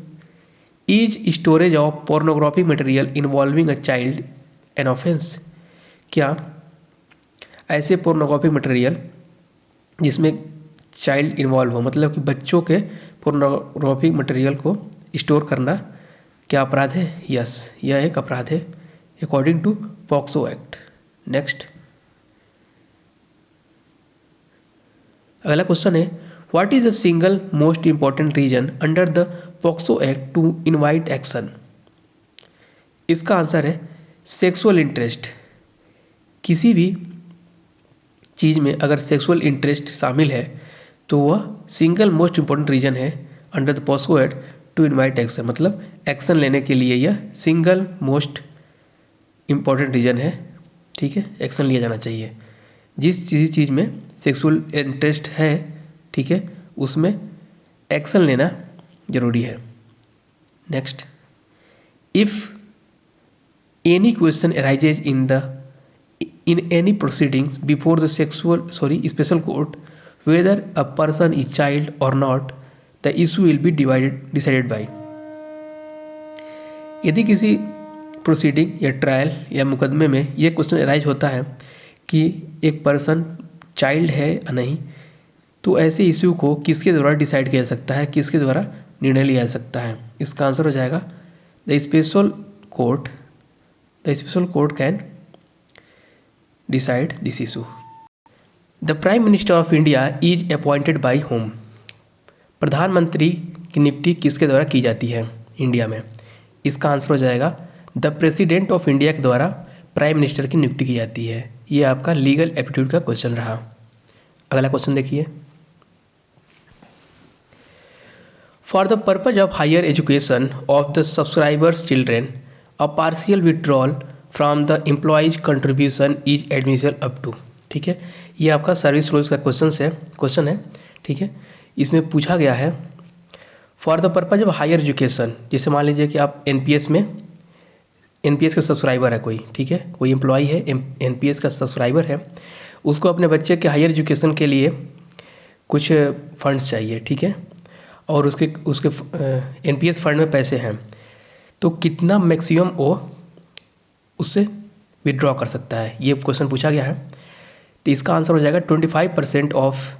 is storage of pornographic material involving a child an offence. क्या ऐसे पोर्नोग्राफिक मटेरियल जिसमें चाइल्ड इन्वॉल्व हो, मतलब कि बच्चों के पोर्नोग्राफिक मटेरियल को स्टोर करना क्या अपराध है? यस, यह एक अपराध है according to POCSO act. Next, अगला क्वेश्चन है what is the single most important reason under the POCSO act to invite action. इसका आंसर है सेक्सुअल इंटरेस्ट। किसी भी चीज़ में अगर सेक्सुअल इंटरेस्ट शामिल है तो वह सिंगल मोस्ट इंपॉर्टेंट रीजन है under the POCSO act to invite action. मतलब एक्शन लेने के लिए यह सिंगल मोस्ट इंपॉर्टेंट रीजन है, ठीक है, एक्शन लिया जाना चाहिए। जिस चीज़ में सेक्सुअल इंटरेस्ट है, ठीक है, उसमें एक्शन लेना जरूरी है। Next, if any question arises in any proceedings before the special court whether a person is child or not the issue will be decided by। यदि किसी प्रोसीडिंग या ट्रायल या मुकदमे में यह क्वेश्चन अराइज होता है कि एक पर्सन चाइल्ड है या नहीं, तो ऐसे इश्यू को किसके द्वारा डिसाइड किया जा सकता है, किसके द्वारा निर्णय लिया जा सकता है? इसका आंसर हो जाएगा the special court can decide this issue. The prime minister of India is appointed bye home. प्रधानमंत्री की नियुक्ति किसके द्वारा की जाती है इंडिया में? इसका आंसर हो जाएगा द प्रेसिडेंट ऑफ इंडिया के द्वारा प्राइम मिनिस्टर की नियुक्ति की जाती है। ये आपका लीगल एप्टीट्यूड का क्वेश्चन रहा। अगला क्वेश्चन देखिए, for the purpose of higher education of the subscribers children a partial withdrawal from the employees contribution is admissible up to. ठीक है, ये आपका सर्विस रूल्स का क्वेश्चन है। ठीक है, इसमें पूछा गया है for the purpose of higher education. जैसे मान लीजिए कि आप एनपीएस का सब्सक्राइबर है कोई, ठीक है, कोई एम्प्लॉय है एनपीएस का सब्सक्राइबर है, उसको अपने बच्चे के हायर एजुकेशन के लिए कुछ फंड्स चाहिए, ठीक है, और उसके एनपीएस फंड में पैसे हैं, तो कितना मैक्सिमम वो उससे विड्रॉ कर सकता है, ये क्वेश्चन पूछा गया है। तो इसका आंसर हो जाएगा 25% of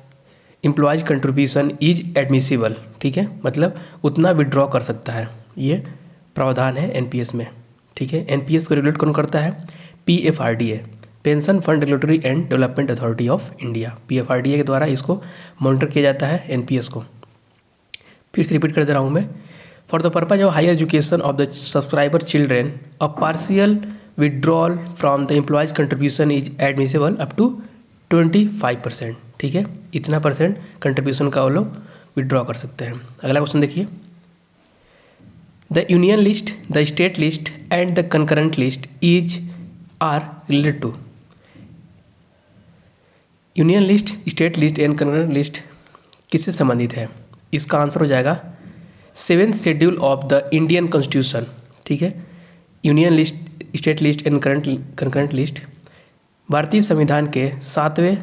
employees contribution is admissible. ठीक है, मतलब उतना विड्रॉ कर सकता है, ये प्रावधान है एनपीएस में। ठीक है, एनपीएस को रेगुलेट कौन करता है? PFRDA, pension fund regulatory and development authority of India. PFRDA के द्वारा इसको मॉनिटर किया जाता है एनपीएस को। फिर से रिपीट कर दे रहा हूँ मैं, for the purpose of higher education of the subscriber children a partial withdrawal from the employees contribution is admissible up to 25%। ठीक है, इतना परसेंट कंट्रीब्यूशन का वो लोग विड्रॉ कर सकते हैं। अगला क्वेश्चन देखिए, the union list, the state list and the concurrent list is are related to. Union list, state list and concurrent list किससे संबंधित है? इसका आंसर हो जाएगा 7th schedule of the Indian constitution. ठीक है, union list, state list and concurrent list भारतीय संविधान के 7वें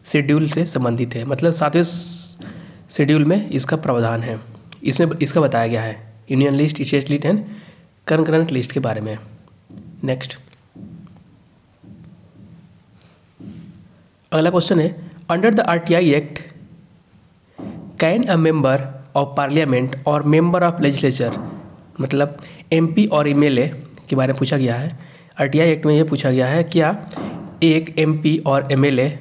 शेड्यूल से संबंधित है, मतलब 7वें शेड्यूल में इसका प्रावधान है। इसमें इसका बताया गया है union list, state list and concurrent list के बारे में। नेक्स्ट, अगला क्वेश्चन है, under the RTI act can a member of parliament और मेंबर ऑफ लेजिस्लेचर, मतलब एमपी और एमएलए के बारे में पूछा गया है। आरटीआई एक्ट में यह पूछा गया है, क्या एक एमपी और MLA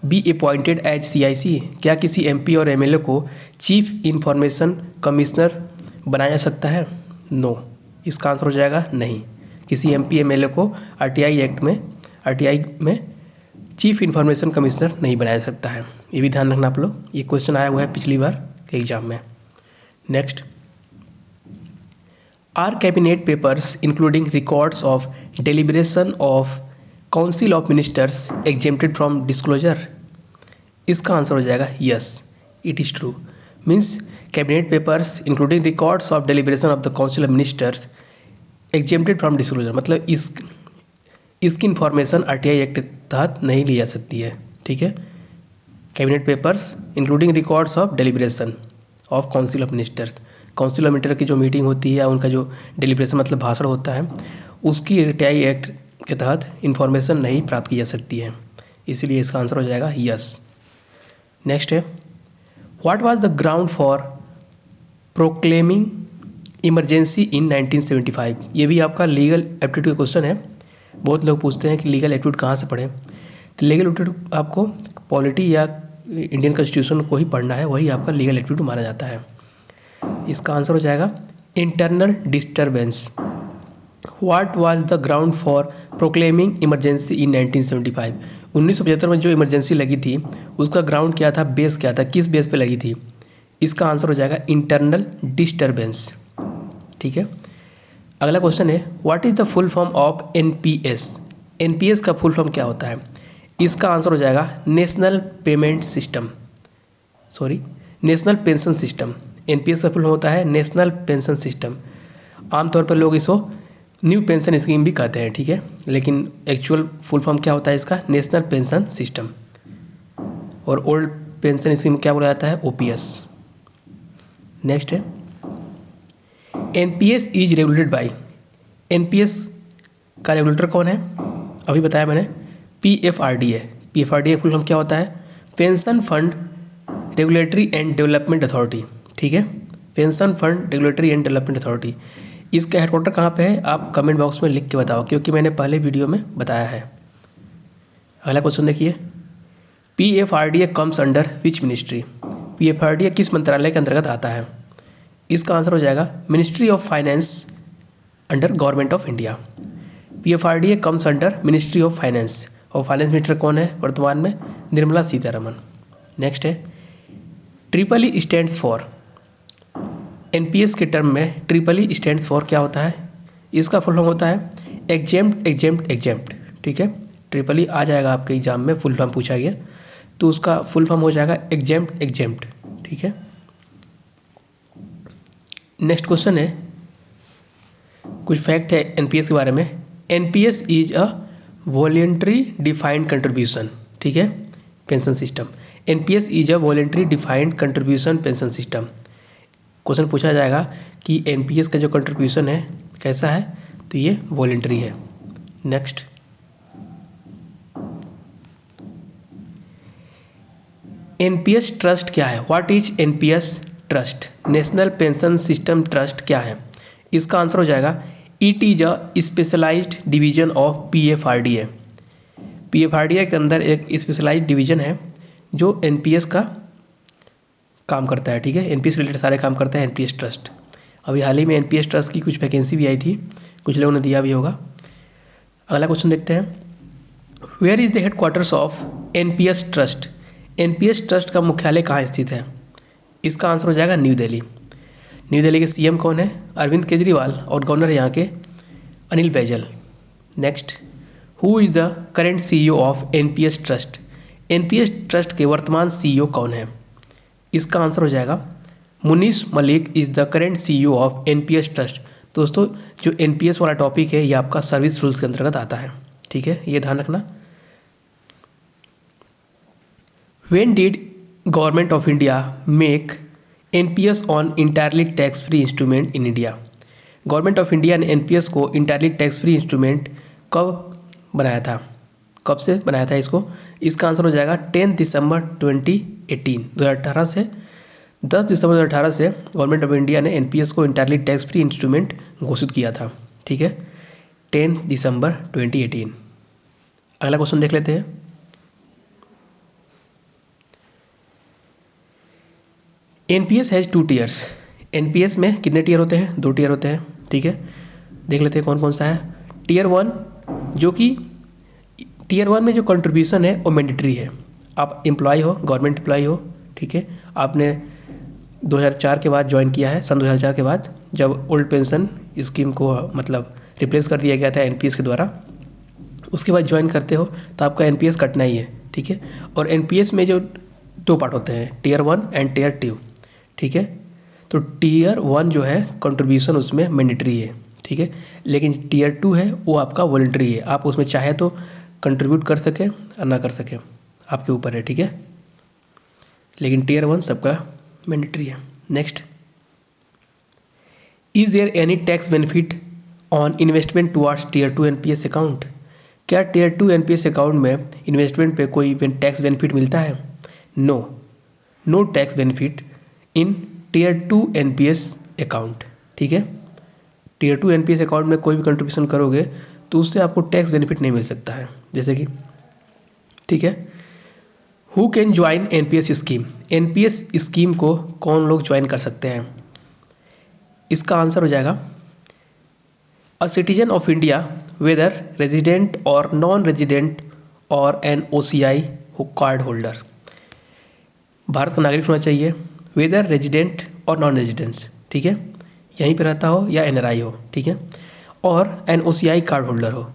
be appointed as CIC, क्या किसी एमपी और एमएलए को चीफ इंफॉर्मेशन कमिश्नर बनाया जा सकता है? नो, इसका आंसर हो जाएगा नहीं। किसी एमपी एमएलए को आरटीआई में चीफ इंफॉर्मेशन कमिश्नर नहीं बनाया जा सकता है। ये भी ध्यान रखना आप लोग, ये क्वेश्चन आया हुआ है पिछली बार के एग्जाम में। Next, are cabinet papers including records of deliberation of council of ministers exempted from disclosure? इसका आंसर हो जाएगा yes, it is true. Means cabinet papers including records of deliberation of the council of ministers exempted from disclosure, मतलब इसकी information RTI act के तहत नहीं ली जा सकती है। ठीक है, cabinet papers including records of deliberation of council of ministers, council of minister की जो मीटिंग होती है या उनका जो डेलिब्रेशन मतलब भाषण होता है, उसकी आरटीआई एक्ट के तहत इंफॉर्मेशन नहीं प्राप्त की जा सकती है, इसीलिए इसका आंसर हो जाएगा यस। नेक्स्ट है, what was the ground for proclaiming emergency in 1975? ये भी आपका लीगल एप्टीट्यूड क्वेश्चन है। बहुत लोग पूछते हैं कि लीगल एप्टीट्यूड कहाँ से पढ़ें, तो लीगल एप्टीट्यूड आपको पॉलिटी या इंडियन कॉन्स्टिट्यूशन को ही पढ़ना है, वही आपका लीगल एप्टीट्यूड माना जाता है। इसका आंसर हो जाएगा internal disturbance. What was the ground for proclaiming emergency in 1975? 1975 में जो इमरजेंसी लगी थी उसका ग्राउंड क्या था, बेस क्या था, किस बेस पे लगी थी? इसका आंसर हो जाएगा इंटरनल डिस्टर्बेंस। ठीक है, अगला क्वेश्चन है, what is the full form of NPS? NPS का फुल फॉर्म क्या होता है? इसका आंसर हो जाएगा नेशनल पेंशन सिस्टम। एनपीएस का फुल फॉर्म होता है नेशनल पेंशन सिस्टम। आमतौर पर लोग इसको न्यू पेंशन स्कीम भी कहते हैं, ठीक है, लेकिन एक्चुअल फुल फॉर्म क्या होता है इसका? National pension system. और ओल्ड पेंशन स्कीम क्या बोला जाता है? ओपीएस। नेक्स्ट है, NPS is regulated by. NPS का रेगुलेटर कौन है? अभी बताया मैंने, पीएफआरडीए। पीएफआरडीए फुल फॉर्म क्या होता है? Pension fund regulatory and development authority. ठीक है, pension fund regulatory and development authority. इसका हेडक्वार्टर कहाँ पे है? आप कमेंट बॉक्स में लिख के बताओ, क्योंकि मैंने पहले वीडियो में बताया है। अगला क्वेश्चन देखिए, PFRDA comes under which ministry? PFRDA किस मंत्रालय के अंतर्गत आता है? इसका आंसर हो जाएगा ministry of finance under government of India. PFRDA comes under ministry of finance, और फाइनेंस मिनिस्टर कौन है वर्तमान में? निर्मला सीतारमन। नेक्स्ट है, triple E stands for. NPS के टर्म में ट्रिपल ई स्टैंड्स फॉर क्या होता है? इसका फुल फॉर्म होता है एग्जेम्प्ट। ठीक है, ट्रिपल ई आ जाएगा आपके एग्जाम में, फुल फॉर्म पूछा गया तो उसका फुल फॉर्म हो जाएगा एग्जेम्प्ट। ठीक है, नेक्स्ट क्वेश्चन है, कुछ फैक्ट है एनपीएस के बारे में। NPS is a voluntary defined contribution. ठीक है, pension system. NPS is a voluntary defined contribution pension system. Question पूछा जाएगा कि एनपीएस का जो कंट्रीब्यूशन है कैसा है, तो ये वॉलेंट्री है। नेक्स्ट, एनपीएस ट्रस्ट क्या है? What is NPS trust? National pension system trust क्या है? इसका आंसर हो जाएगा it is a specialised division of PFRDA. PFRDA के अंदर एक स्पेशलाइज्ड डिवीजन है जो एनपीएस का काम करता है। ठीक है, एनपीएस रिलेटेड सारे काम करता है एनपीएस ट्रस्ट। अभी हाल ही में एनपीएस ट्रस्ट की कुछ वैकेंसी भी आई थी, कुछ लोगों ने दिया भी होगा। अगला क्वेश्चन देखते हैं, where is the headquarters of NPS trust? NPS trust का मुख्यालय कहाँ स्थित है? इसका आंसर हो जाएगा न्यू दिल्ली। न्यू दिल्ली के सीएम कौन है? अरविंद केजरीवाल। और गवर्नर यहाँ के Anil Baijal. Next, who is the current CEO of NPS trust? NPS trust के वर्तमान सीईओ कौन है? इसका आंसर हो जाएगा Munish Malik is the current CEO of NPS trust. दोस्तों, जो एनपीएस वाला टॉपिक है ये आपका सर्विस रूल्स के अंतर्गत आता है, ठीक है, ये ध्यान रखना। When did government of India make NPS on entirely tax free instrument in India? Government of India ने एनपीएस को इंटायरली टैक्स फ्री इंस्ट्रूमेंट कब बनाया था? कब से बनाया था इसको? इसका आंसर हो जाएगा 10 दिसंबर 2018 से 10 दिसंबर 2018 से गवर्नमेंट ऑफ इंडिया ने एनपीएस को इंटायरली टैक्स फ्री इंस्ट्रूमेंट घोषित किया था, ठीक है, 10 दिसंबर 2018। अगला क्वेश्चन देख लेते हैं। NPS has 2 tears. एनपीएस में कितने टीयर होते हैं? 2 टीयर होते हैं, ठीक है, देख लेते हैं कौन कौन सा है। टीयर 1, जो कि टीयर 1 में जो कंट्रीब्यूशन है वो मैंडेटरी है। आप एम्प्लॉय हो, गवर्नमेंट एम्प्लॉय हो, ठीक है, आपने 2004 के बाद ज्वाइन किया है, सन 2004 के बाद, जब ओल्ड पेंशन स्कीम को मतलब रिप्लेस कर दिया गया था एनपीएस के द्वारा, उसके बाद ज्वाइन करते हो तो आपका एनपीएस कटना ही है, ठीक है। और एनपीएस में जो 2 पार्ट होते हैं, टीयर 1 एंड टीयर 2, ठीक है। तो टीयर 1 जो है कंट्रीब्यूशन उसमें मैंडेटरी है, ठीक है, लेकिन टीयर 2 है वो आपका वॉलंटरी है। आप उसमें चाहे तो कंट्रीब्यूट कर सके और ना कर सके, आपके ऊपर है, ठीक है, लेकिन टीयर 1 सबका मैंडेटरी है। Next, is there any tax benefit on investment towards tier 2 NPS account? क्या टीयर 2 एनपीएस अकाउंट में इन्वेस्टमेंट पे कोई टैक्स बेनिफिट मिलता है? No tax benefit in tier 2 NPS account, ठीक है। टीयर 2 एनपीएस अकाउंट में कोई भी कंट्रीब्यूशन करोगे तो उससे आपको टैक्स बेनिफिट नहीं मिल सकता है, जैसे कि, ठीक है। Who can join NPS scheme? NPS scheme को कौन लोग ज्वाइन कर सकते हैं? इसका आंसर हो जाएगा a citizen of India whether resident और नॉन रेजिडेंट और एन ओसीआई कार्ड होल्डर। भारत का नागरिक होना चाहिए, वेदर रेजिडेंट और नॉन रेजिडेंट्स, ठीक है, यहीं पे रहता हो या एनआरआई हो, ठीक है, और एन ओसीआई कार्ड होल्डर हो।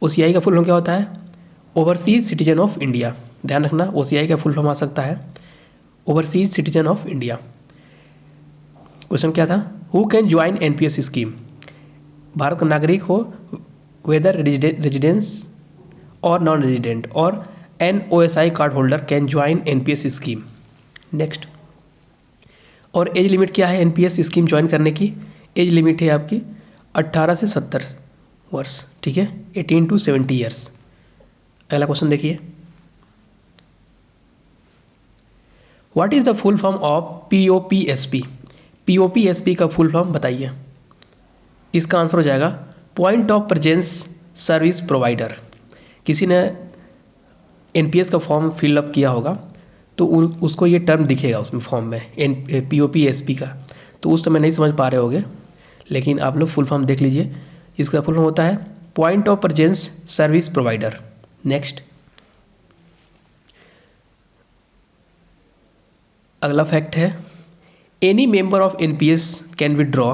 ओसीआई का फुल फॉर्म क्या होता है? Overseas citizen of India. ध्यान रखना, ओसीआई का फुल फॉर्म आ सकता है overseas citizen of India. Question क्या था? Who can join NPS scheme? भारत का नागरिक हो, वेदर रेजिडेंस और नॉन रेजिडेंट और an OSI card holder can join NPS scheme. Next, और एज लिमिट क्या है एनपीएस स्कीम ज्वाइन करने की? एज लिमिट है आपकी 18 से 70 वर्ष, ठीक है, 18 to 70 ईयर्स। अगला क्वेश्चन देखिए, what is the full form of POPSP? POPSP का फुल फॉर्म बताइए। इसका आंसर हो जाएगा point of presence service provider. किसी ने एनपीएस का फॉर्म फिलअप किया होगा तो उसको ये टर्म दिखेगा उसमें फॉर्म में पीओपीएसपी का, तो उस समय नहीं समझ पा रहे होगे, लेकिन आप लोग फुल फॉर्म देख लीजिए। इसका फुल फॉर्म होता है point of presence service provider. Next, अगला फैक्ट है any member of NPS can withdraw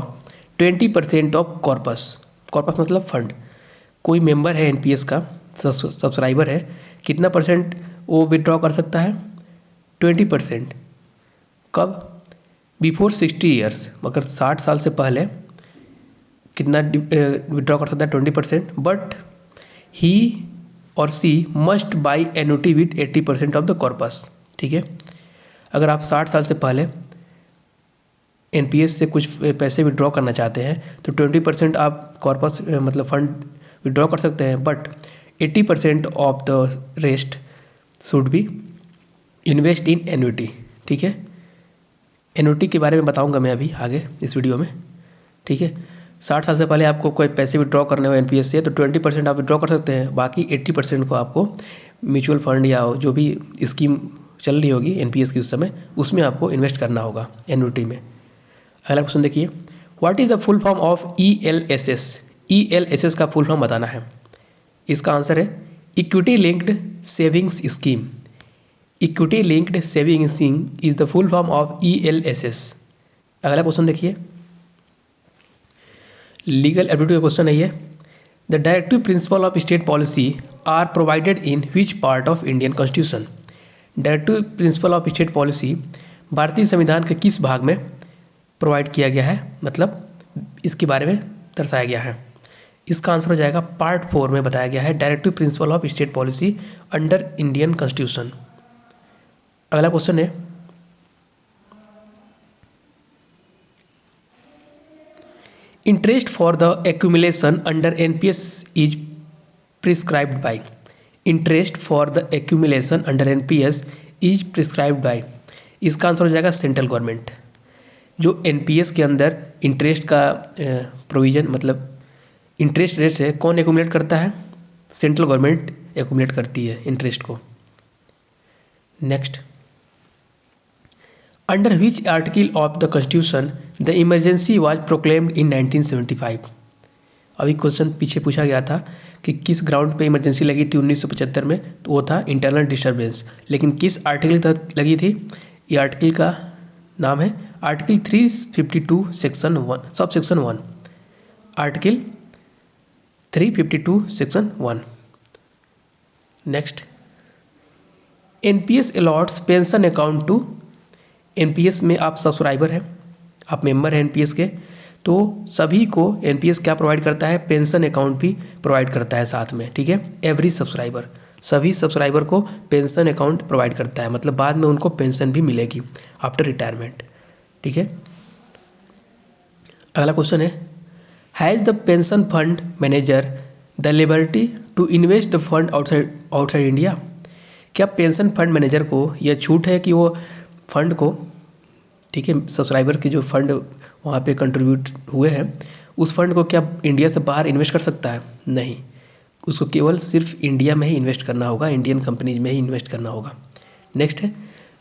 20% of corpus. Corpus मतलब फंड। कोई मेंबर है एनपीएस का, सब्सक्राइबर है, कितना परसेंट वो विड्रॉ कर सकता है? 20%। कब? बिफोर 60 ईयर्स, मगर 60 साल से पहले कितना विड्रॉ कर सकता है? 20%। But he or she must buy annuity with 80% of the corpus, ठीक है। अगर आप 60 साल से पहले एनपीएस से कुछ पैसे विड्रॉ करना चाहते हैं तो 20% आप कॉर्पस मतलब फंड विड्रॉ कर सकते हैं, but 80% of the rest should be invest in annuity, ठीक है। एन्युटी के बारे में बताऊंगा मैं अभी आगे इस वीडियो में, ठीक है। 60 साल से पहले आपको कोई पैसे विड्रॉ करने हो एनपीएस से तो 20% आप विड्रॉ कर सकते हैं, बाकी 80% को आपको म्यूचुअल फंड या जो भी स्कीम चल रही होगी एनपीएस की उस समय, उसमें आपको इन्वेस्ट करना होगा एन्युटी में। अगला क्वेश्चन देखिए, what is the full form of ELSS? ELSS का फुल फॉर्म बताना है। इसका आंसर है equity linked savings scheme. Equity linked saving scheme is the full form of ELSS. अगला क्वेश्चन देखिए, लीगल एबिलिटी का क्वेश्चन है ये। The directive principle of state policy are provided in which part of Indian constitution. Directive principle of state policy भारतीय संविधान के किस भाग में प्रोवाइड किया गया है, मतलब इसके बारे में दर्शाया गया है। इसका आंसर हो जाएगा पार्ट 4 में बताया गया है, directive principle of state policy under Indian constitution. अगला क्वेश्चन है, interest for the accumulation under NPS is prescribed bye. Interest for the accumulation under NPS is prescribed bye. इसका आंसर हो जाएगा सेंट्रल गवर्नमेंट। जो एनपीएस के अंदर interest का provision मतलब इंटरेस्ट रेट है, कौन एक्यूमुलेट करता है, सेंट्रल गवर्नमेंट एक्यूमुलेट करती है इंटरेस्ट को। Next, under which article of the constitution the emergency was proclaimed in 1975। अभी क्वेश्चन पीछे पूछा गया था कि किस ग्राउंड पे इमरजेंसी लगी थी 1975 में, तो वो था इंटरनल डिस्टर्बेंस। लेकिन किस आर्टिकल तक लगी थी, ये आर्टिकल का नाम है article 352 section 1 sub section 1। Article 352 section 1। Next, NPS allots pension account to. NPS में आप सब्सक्राइबर हैं, आप मेंबर हैं एनपीएस के, तो सभी को एनपीएस क्या प्रोवाइड करता है, पेंशन अकाउंट भी प्रोवाइड करता है साथ में, ठीक है। एवरी सब्सक्राइबर, सभी सब्सक्राइबर को पेंशन अकाउंट प्रोवाइड करता है, मतलब बाद में उनको पेंशन भी मिलेगी आफ्टर रिटायरमेंट, ठीक है। अगला क्वेश्चन है, has the pension fund manager the liberty to invest the fund outside India. क्या पेंशन फंड मैनेजर को यह छूट है कि वो फंड को, ठीक है, सब्सक्राइबर के जो फंड वहाँ पे कंट्रीब्यूट हुए हैं उस फंड को क्या इंडिया से बाहर इन्वेस्ट कर सकता है? नहीं, उसको केवल सिर्फ इंडिया में ही इन्वेस्ट करना होगा, इंडियन कंपनीज में ही इन्वेस्ट करना होगा। नेक्स्ट है,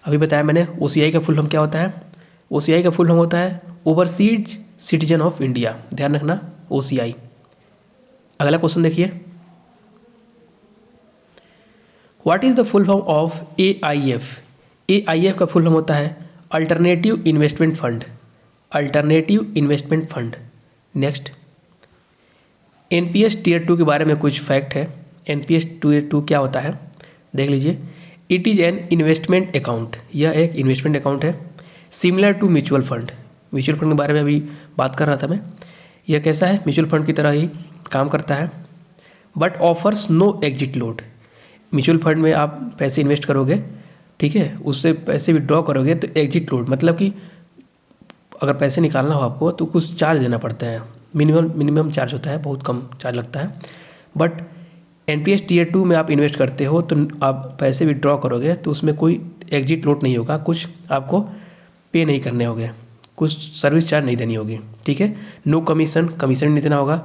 अभी बताया मैंने ओसीआई का फुल फॉर्म क्या होता है। ओसीआई का फुल फॉर्म होता है ओवरसीज सिटीजन ऑफ इंडिया, ध्यान रखना ओसीआई। अगला क्वेश्चन देखिए, what is the full form of AIF. AIF का फुल फॉर्म होता है alternative investment fund, alternative investment fund. Next, NPS tier 2 के बारे में कुछ फैक्ट है। एनपीएस टीयर 2 क्या होता है देख लीजिए। It is an investment account, यह एक इन्वेस्टमेंट अकाउंट है, similar to mutual fund. Mutual fund के बारे में अभी बात कर रहा था मैं। यह कैसा है, म्यूचुअल फंड की तरह ही काम करता है, but offers no exit load. Mutual fund में आप पैसे इन्वेस्ट करोगे, ठीक है, उससे पैसे विड्रॉ करोगे तो एग्जिट लोड मतलब कि अगर पैसे निकालना हो आपको तो कुछ चार्ज देना पड़ता है, मिनिमम चार्ज होता है, बहुत कम चार्ज लगता है। बट एनपीएस टीयर 2 में आप इन्वेस्ट करते हो तो आप पैसे विड्रॉ करोगे तो उसमें कोई एग्जिट लोड नहीं होगा, कुछ आपको पे नहीं करने होंगे, कुछ सर्विस चार्ज नहीं देनी होगी, ठीक है। नो कमीशन, कमीशन नहीं देना होगा,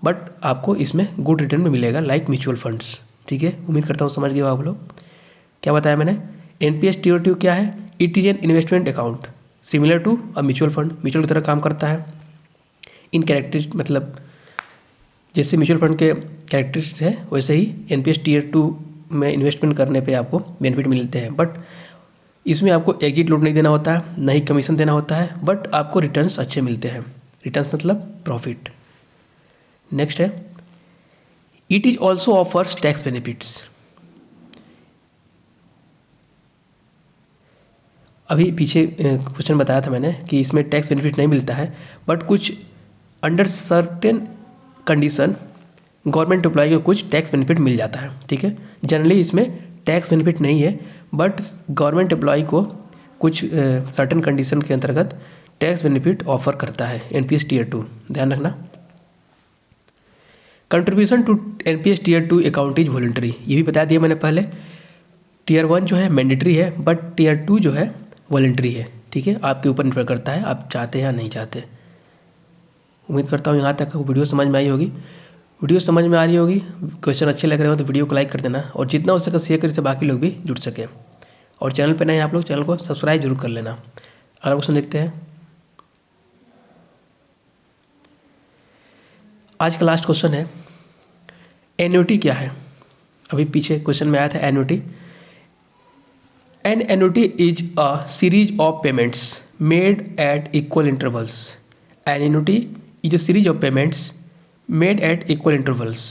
बट आपको इसमें गुड रिटर्न में मिलेगा लाइक म्यूचुअल फंड्स, ठीक है। उम्मीद करता हूँ समझ गए आप लोग। क्या बताया मैंने, एनपीएस टीयर 2 क्या है, it is an investment account similar to a mutual fund, mutual की तरह काम करता है। इन कैरेक्टरिस्ट मतलब जैसे म्यूचुअल फंड के कैरेक्टरिस्ट है वैसे ही एनपीएस टीयर 2 में इन्वेस्टमेंट करने पे आपको बेनिफिट मिलते हैं, बट इसमें आपको एग्जिट लोड नहीं देना होता है, ना ही कमीशन देना होता है, बट आपको रिटर्न्स अच्छे मिलते हैं, रिटर्न्स मतलब प्रॉफिट। नेक्स्ट है, it is also offers tax benefits. अभी पीछे क्वेश्चन बताया था मैंने कि इसमें टैक्स बेनिफिट नहीं मिलता है, बट कुछ under certain condition government employee को कुछ टैक्स बेनिफिट मिल जाता है, ठीक है। जनरली इसमें टैक्स बेनिफिट नहीं है, बट गवर्नमेंट एम्प्लॉय को कुछ सर्टेन कंडीशन के अंतर्गत टैक्स बेनिफिट ऑफर करता है एनपीएस टीयर 2, ध्यान रखना। Contribution to NPS tier 2 account is voluntary, ये भी बता दिया मैंने पहले। टीयर 1 जो है मैंडेटरी है, बट टीयर 2 जो है वॉलंटरी है, ठीक है, आपके ऊपर निर्भर करता है आप चाहते हैं या नहीं चाहते। उम्मीद करता हूँ यहाँ तक वीडियो समझ में आई होगी। वीडियो समझ में आ रही होगी, क्वेश्चन अच्छे लग रहे हो तो वीडियो को लाइक कर देना, और जितना हो सके शेयर करें जिससे बाकी लोग भी जुड़ सके, और चैनल पर नए आप लोग चैनल को सब्सक्राइब जरूर कर लेना। अगला क्वेश्चन देखते हैं। आज का लास्ट क्वेश्चन है, एन्युटी क्या है। अभी पीछे क्वेश्चन में आया था annuity. An annuity is a series of payments made at equal intervals. An annuity is a series of payments made at equal intervals.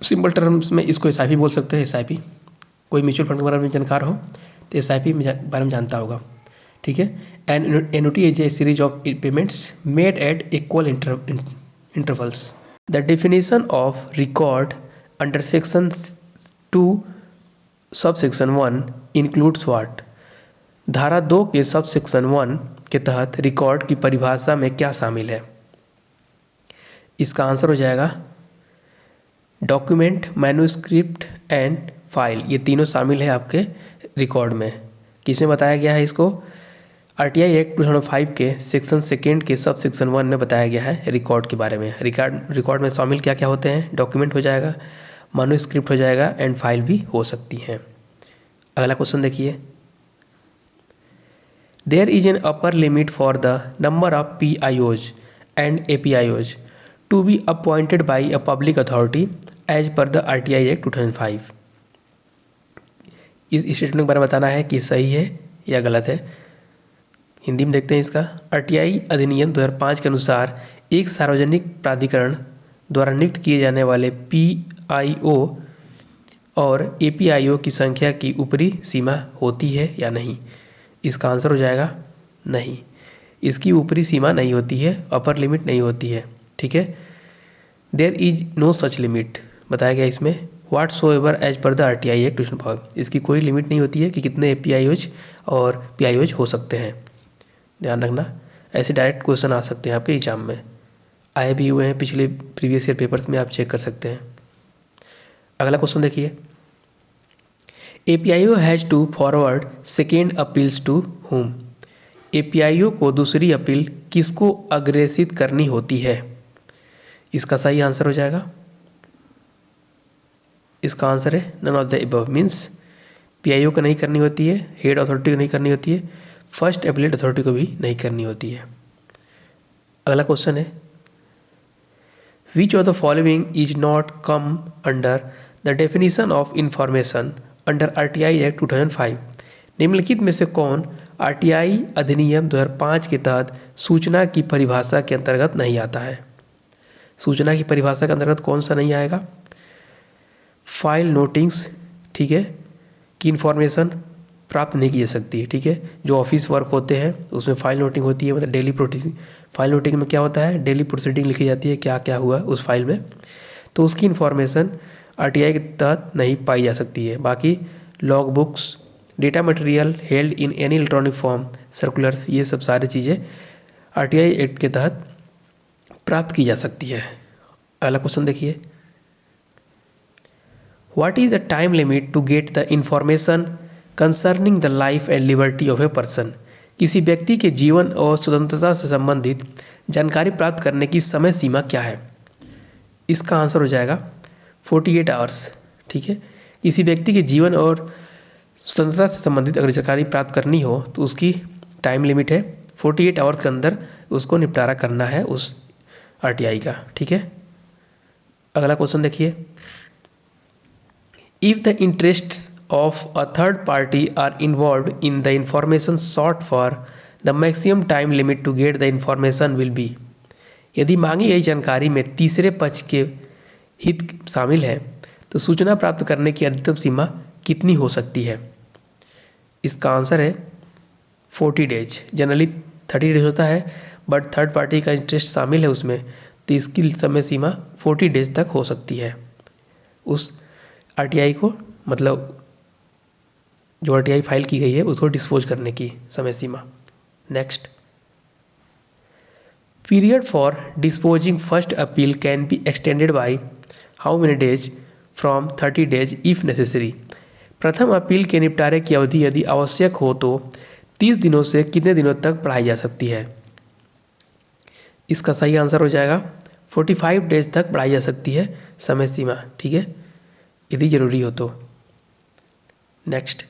Simple terms में इसको एसआईपी बोल सकते हैं। एसआईपी, कोई म्यूचुअल फंड के बारे में जानकार हो तो एसआईपी बारे में जानता होगा, ठीक है। An annuity is a series of payments made at equal intervals. The definition of record under section 2 subsection 1 includes what. धारा 2 के सबसेक्शन 1 के तहत रिकॉर्ड की परिभाषा में क्या शामिल है? इसका आंसर हो जाएगा डॉक्यूमेंट, मैन्युस्क्रिप्ट एंड फाइल। ये तीनों शामिल है आपके रिकॉर्ड में। किसमें बताया गया है इसको? आरटीआई एक्ट 2005 के सेक्शन 2 के सब सेक्शन 1 में बताया गया है रिकॉर्ड के बारे में। रिकॉर्ड में शामिल क्या क्या होते हैं? डॉक्यूमेंट हो जाएगा, मैन्युस्क्रिप्ट हो जाएगा एंड फाइल भी हो सकती हैं। अगला क्वेश्चन देखिए। There is an upper limit for the number of PIOs and APIOs to be appointed by a public authority as per the RTI act 2005। इस स्टेटमेंट के बारे में बताना है कि सही है या गलत है। हिंदी में देखते हैं इसका। आरटीआई अधिनियम 2005 के अनुसार एक सार्वजनिक प्राधिकरण द्वारा नियुक्त किए जाने वाले PIO और APIO की संख्या की ऊपरी सीमा होती है या नहीं? इसका आंसर हो जाएगा नहीं, इसकी ऊपरी सीमा नहीं होती है, अपर लिमिट नहीं होती है, ठीक है। There is no such limit बताया गया इसमें। Whatsoever as per the RTI act 2005, इसकी कोई लिमिट नहीं होती है कि कितने APIOs और PIOs हो सकते हैं। ध्यान रखना, ऐसे डायरेक्ट क्वेश्चन आ सकते हैं आपके एग्जाम में, आए भी हुए हैं पिछले प्रीवियस ईयर पेपर्स में, आप चेक कर सकते हैं। अगला क्वेश्चन देखिए। APIO has to forward second appeals to whom। APIO को दूसरी अपील किसको अग्रेसित करनी होती है? इसका सही आंसर हो जाएगा, इसका आंसर है none of the above. Means PIO को नहीं करनी होती है, हेड अथॉरिटी को नहीं करनी होती है, फर्स्ट एपीलेट अथॉरिटी को भी नहीं करनी होती है। अगला क्वेश्चन है विच of the following is not come under the definition of information under RTI act 2005। निम्नलिखित में से कौन आरटीआई अधिनियम 2005 के तहत सूचना की परिभाषा के अंतर्गत नहीं आता है? सूचना की परिभाषा के अंतर्गत कौन सा नहीं आएगा? फाइल नोटिंग्स, ठीक है, की इन्फॉर्मेशन प्राप्त नहीं की जा सकती है, ठीक है। जो ऑफिस वर्क होते हैं उसमें फाइल नोटिंग होती है, मतलब डेली प्रोसीडिंग। फाइल नोटिंग में क्या होता है? डेली प्रोसीडिंग लिखी जाती है, क्या क्या हुआ उस फाइल में, तो उसकी इन्फॉर्मेशन आरटीआई के तहत नहीं पाई जा सकती है। बाकी log books, data material held in any electronic form, circulars, ये सब सारी चीज़ें आरटीआई एक्ट के तहत प्राप्त की जा सकती है। अगला क्वेश्चन देखिए। What is the time limit to get the information concerning the life and liberty of a person. किसी व्यक्ति के जीवन और स्वतंत्रता से संबंधित जानकारी प्राप्त करने की समय सीमा क्या है? इसका आंसर हो जाएगा 48 आवर्स, ठीक है। किसी व्यक्ति के जीवन और स्वतंत्रता से संबंधित अगर जानकारी प्राप्त करनी हो तो उसकी टाइम लिमिट है 48 आवर्स के अंदर उसको निपटारा करना है उस आरटीआई का, ठीक है। अगला क्वेश्चन देखिए। If the interests of a third party are involved in the information sought for, the maximum time limit to get the information will be। यदि मांगी गई जानकारी में तीसरे पक्ष के हित शामिल है तो सूचना प्राप्त करने की अधिकतम सीमा कितनी हो सकती है? इसका आंसर है 40 डेज। जनरली 30 डेज होता है, बट थर्ड पार्टी का इंटरेस्ट शामिल है उसमें, तो इसकी समय सीमा 40 डेज तक हो सकती है उस आरटीआई को, मतलब जो आरटीआई फाइल की गई है उसको डिस्पोज करने की समय सीमा। Next, period for disposing first appeal can be extended by how many days from 30 days if necessary. प्रथम अपील के निपटारे की अवधि यदि आवश्यक हो तो 30 दिनों से कितने दिनों तक बढ़ाई जा सकती है? इसका सही आंसर हो जाएगा 45 डेज तक बढ़ाई जा सकती है समय सीमा, ठीक है, यदि जरूरी हो तो। नेक्स्ट,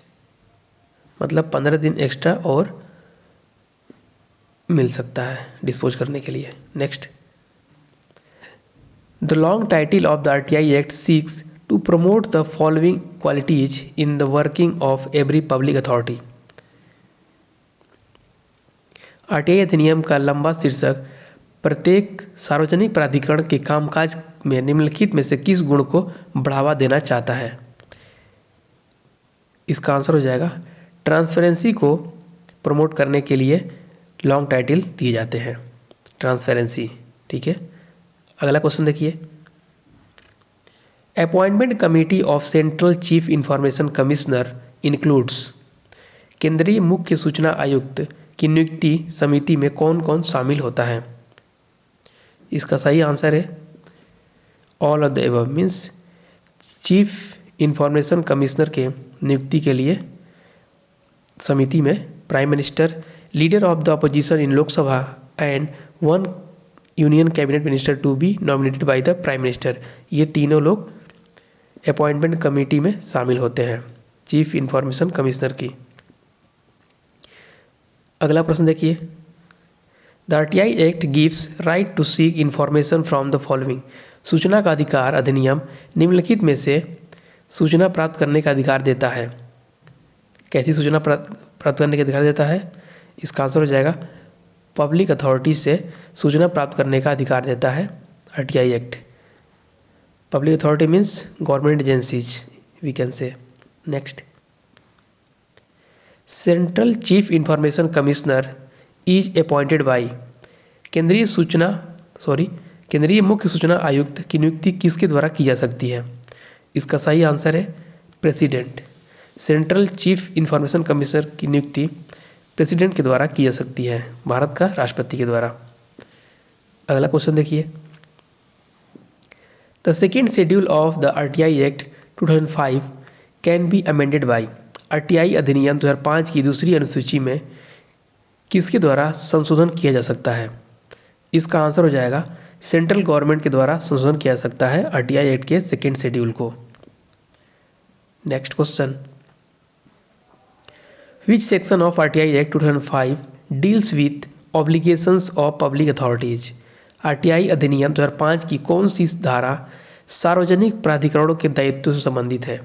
मतलब 15 दिन एक्स्ट्रा और मिल सकता है डिस्पोज करने के लिए। Next, the long title of the RTI act seeks to promote the following qualities in the working of every public authority. RTI अधिनियम का लंबा शीर्षक प्रत्येक सार्वजनिक प्राधिकरण के कामकाज में निम्नलिखित में से किस गुण को बढ़ावा देना चाहता है। इसका आंसर हो जाएगा ट्रांसपेरेंसी को प्रमोट करने के लिए लॉन्ग टाइटल दिए जाते हैं, ट्रांसपेरेंसी। ठीक है, अगला क्वेश्चन देखिए। Appointment committee of central chief information commissioner includes. केंद्रीय मुख्य सूचना आयुक्त की नियुक्ति समिति में कौन कौन शामिल होता है। इसका सही आंसर है all of the above, means chief information commissioner के नियुक्ति के लिए समिति में prime minister, leader of the opposition in Lok Sabha and one union cabinet minister to be nominated by the prime minister, ये तीनों लोग अपॉइंटमेंट कमेटी में शामिल होते हैं चीफ इंफॉर्मेशन कमिश्नर की। अगला प्रश्न देखिए। The RTI act gives right to seek information from the following. सूचना का अधिकार अधिनियम निम्नलिखित में से सूचना प्राप्त करने का अधिकार देता है। कैसी सूचना प्राप्त करने का अधिकार देता है? इसका आंसर हो जाएगा पब्लिक अथॉरिटी से सूचना प्राप्त करने का अधिकार देता है RTI act. Public authority means government agencies we can say. Next, central chief information commissioner is appointed by. केंद्रीय मुख्य सूचना आयुक्त की नियुक्ति किसके द्वारा की जा सकती है? इसका सही आंसर है president. Central chief information commissioner की नियुक्ति प्रेसिडेंट के द्वारा की जा सकती है, भारत का राष्ट्रपति के द्वारा। अगला क्वेश्चन देखिए। The second schedule of the RTI act 2005 can be amended bye. RTI अधिनियम 2005 की दूसरी अनुसूची में किसके द्वारा संशोधन किया जा सकता है? इसका आंसर हो जाएगा सेंट्रल गवर्नमेंट के द्वारा संशोधन किया जा सकता है आरटीआई एक्ट के सेकेंड शेड्यूल को। Next question, which section of RTI act 2005 deals with obligations of public authorities. RTI अधिनियम 2005 की कौन सी धारा सार्वजनिक प्राधिकरणों के दायित्व से संबंधित है?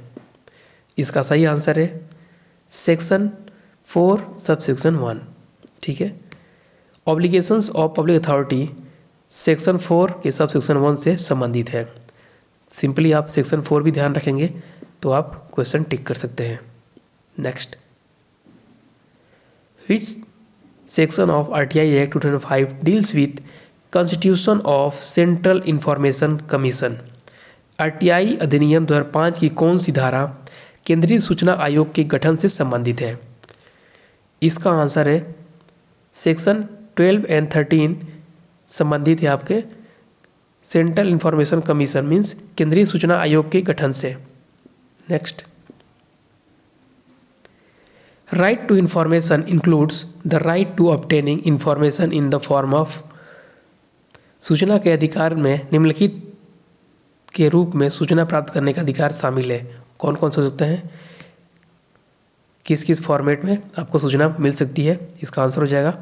इसका सही आंसर है सेक्शन 4 सबसेक्शन 1। ठीक है, obligations of public authority section 4 के सबसेक्शन 1 से संबंधित है। सिंपली आप सेक्शन 4 भी ध्यान रखेंगे तो आप क्वेश्चन टिक कर सकते हैं। Next, which section of RTI act 2005 deals with constitution of central information commission. RTI अधिनियम 2005 की कौन सी धारा केंद्रीय सूचना आयोग के गठन से संबंधित है? इसका आंसर है सेक्शन 12 एंड 13 संबंधित है आपके सेंट्रल इंफॉर्मेशन कमीशन मीन्स केंद्रीय सूचना आयोग के गठन से। Next, right to information includes the right to obtaining information in the form of. सूचना के अधिकार में निम्नलिखित के रूप में सूचना प्राप्त करने का अधिकार शामिल है। कौन कौन से हो सकते हैं? किस किस फॉर्मेट में आपको सूचना मिल सकती है? इसका आंसर हो जाएगा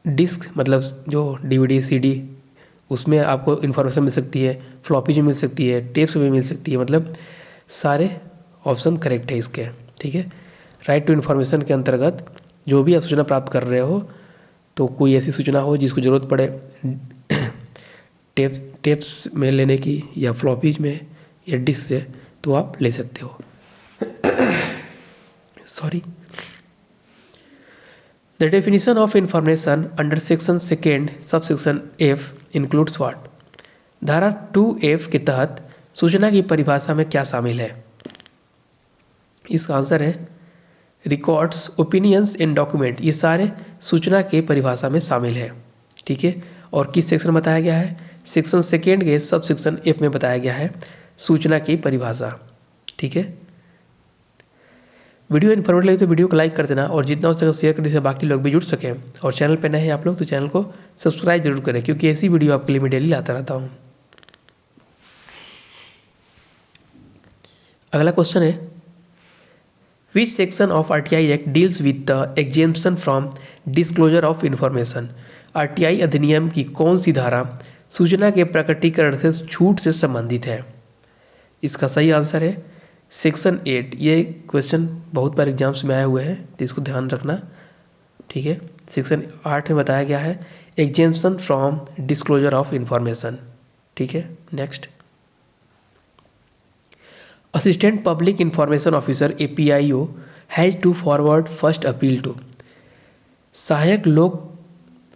डिस्क, मतलब जो डीवीडी सीडी उसमें आपको इन्फॉर्मेशन मिल सकती है, फ्लॉपी में मिल सकती है, टेप्स में मिल सकती है, मतलब सारे ऑप्शन करेक्ट है इसके। ठीक है, राइट टू इन्फॉर्मेशन के अंतर्गत जो भी आप सूचना प्राप्त कर रहे हो तो कोई ऐसी सूचना हो जिसको ज़रूरत पड़े टेप्स में लेने की या फ्लॉपीज में या डिस्क से, तो आप ले सकते हो। Sorry, the definition of information under section 2 subsection F includes what. धारा 2F के तहत सूचना की परिभाषा में क्या शामिल है? इसका आंसर है रिकॉर्ड्स, ओपिनियंस एंड डॉक्यूमेंट। ये सारे सूचना के परिभाषा में शामिल है। ठीक है, और किस सेक्शन में बताया गया है? सेक्शन 2 के सब सेक्शन F में बताया गया है सूचना की परिभाषा। ठीक है, वीडियो इन्फॉर्मेटिव लगे तो वीडियो को लाइक कर देना और जितना हो सके शेयर करने से बाकी लोग भी जुड़ सकें। और चैनल पर नए हैं आप लोग तो चैनल को सब्सक्राइब जरूर करें, क्योंकि ऐसी वीडियो आपके लिए मैं डेली लाता रहता हूँ। अगला क्वेश्चन है, विच section of RTI act deals with the exemption from disclosure of information. RTI अधिनियम की कौन सी धारा सूचना के प्रकटीकरण से छूट से संबंधित है? इसका सही आंसर है सेक्शन 8। ये क्वेश्चन बहुत बार एग्जाम्स में आए हुए हैं, तो इसको ध्यान रखना, ठीक है। सेक्शन 8 में बताया गया है exemption from disclosure of information, ठीक है। Next, assistant public information officer APIO has to forward first appeal to. सहायक लोक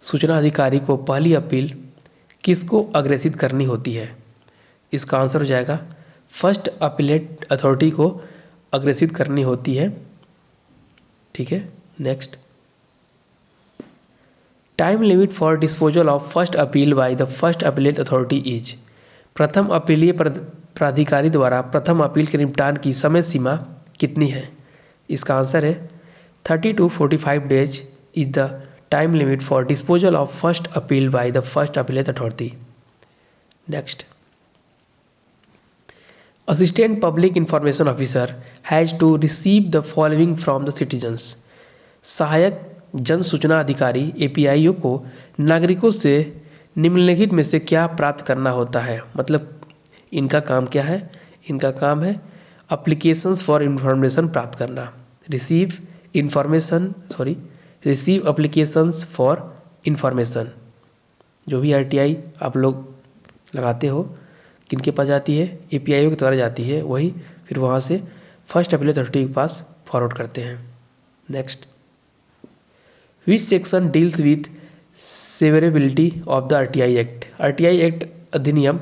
सूचना अधिकारी को पहली अपील किसको अग्रेसित करनी होती है? इसका आंसर हो जाएगा फर्स्ट अपीलेट अथॉरिटी को अग्रेसित करनी होती है, ठीक है। Next, time limit for disposal of first appeal by the first appellate authority is. प्रथम अपीलीय प्राधिकारी द्वारा प्रथम अपील के निपटान की समय सीमा कितनी है? इसका आंसर है 30 to 45 days is the time limit for disposal of first appeal by the first appellate authority. Next, assistant public information officer has to receive the following from the citizens. सहायक जन सूचना अधिकारी APIO को नागरिकों से निम्नलिखित में से क्या प्राप्त करना होता है? मतलब इनका काम क्या है? इनका काम है अप्लीकेशंस फॉर इंफॉर्मेशन प्राप्त करना, रिसीव अप्लीकेशंस फॉर इंफॉर्मेशन। जो भी RTI आप लोग लगाते हो किनके पास जाती है? APIO के द्वारा जाती है, वही फिर वहाँ से फर्स्ट अपील अथॉरिटी के पास फॉरवर्ड करते हैं। Next, which section deals with severability of the RTI act. RTI act अधिनियम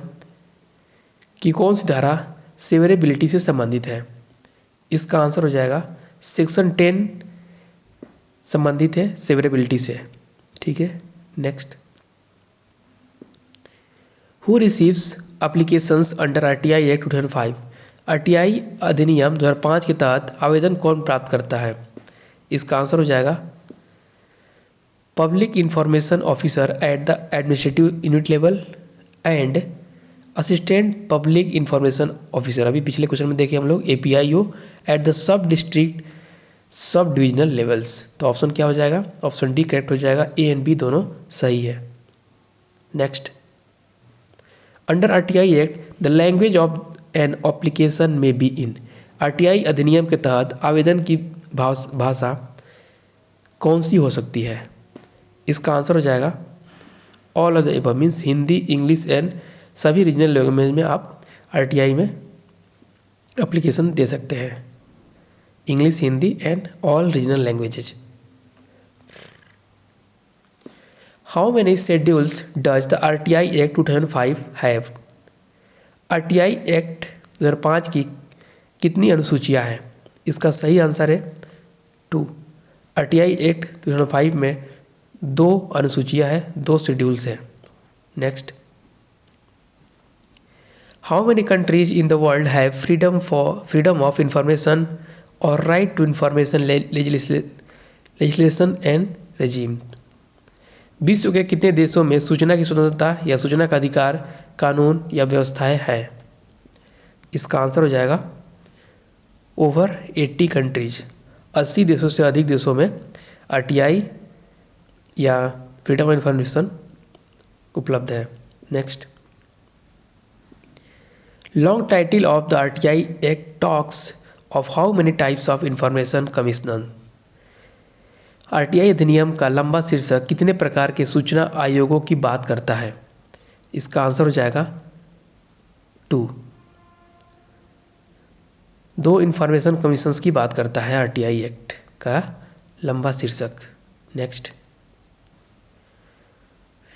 की कौन सी धारा सेवरेबिलिटी से संबंधित है? इसका आंसर हो जाएगा सेक्शन 10 संबंधित है सेवरेबिलिटी से, ठीक है। Next, who receives applications under RTI act 2005। RTI अधिनियम 2005 के तहत आवेदन कौन प्राप्त करता है? इसका आंसर हो जाएगा public information officer at the administrative unit level and assistant public information officer. अभी पिछले क्वेश्चन में देखे हम लोग APIO at the sub district sub divisional levels. तो ऑप्शन क्या हो जाएगा? ऑप्शन डी करेक्ट हो जाएगा, A एंड B दोनों सही है। Next, under RTI act the language of an application में बी इन। RTI अधिनियम के तहत आवेदन की भाषा कौन सी हो सकती है? इसका आंसर हो जाएगा all of the above, means Hindi, English and सभी रीजनल लैंग्वेज में आप RTI में एप्लीकेशन दे सकते हैं। English, Hindi and all regional languages. How many schedules does the RTI act 2005 have? RTI act 2005 की कितनी अनुसूचियां हैं? इसका सही आंसर है 2। RTI एक्ट 2005 में 2 अनुसूचियां हैं, 2 शेड्यूल्स हैं। Next, how many countries in the world have freedom of information or right to information legislation and regime. विश्व के कितने देशों में सूचना की स्वतंत्रता या सूचना का अधिकार, कानून या व्यवस्थाएं हैं? इसका आंसर हो जाएगा ओवर 80 कंट्रीज। 80 देशों से अधिक देशों में RTI या फ्रीडम ऑफ इंफॉर्मेशन उपलब्ध है। Next, long title of the RTI act talks of how many types of information commissioner. RTI अधिनियम का लंबा शीर्षक कितने प्रकार के सूचना आयोगों की बात करता है? इसका आंसर हो जाएगा 2। 2 इंफॉर्मेशन कमीशंस की बात करता है RTI एक्ट का लंबा शीर्षक। Next,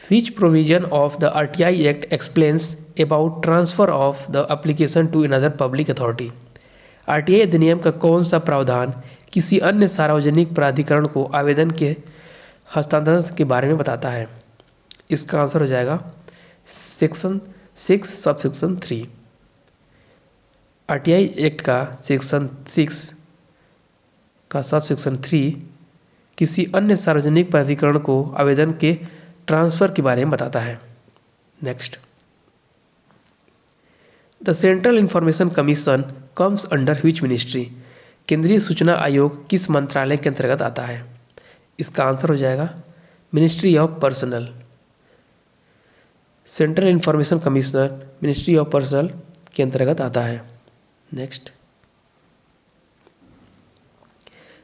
which provision of the RTI act explains about transfer of the application to another public authority. RTI अधिनियम का कौन सा प्रावधान किसी अन्य सार्वजनिक प्राधिकरण को आवेदन के हस्तांतरण के बारे में बताता है? इसका आंसर हो जाएगा सेक्शन 6 सबसेक्शन 3। RTI एक्ट का सेक्शन 6 का सबसेक्शन 3 किसी अन्य सार्वजनिक प्राधिकरण को आवेदन के ट्रांसफर के बारे में बताता है। Next, the central information commission comes under which ministry. केंद्रीय सूचना आयोग किस मंत्रालय के अंतर्गत आता है? इसका आंसर हो जाएगा ministry of personnel. Central information commissioner ministry of personnel के अंतर्गत आता है। Next,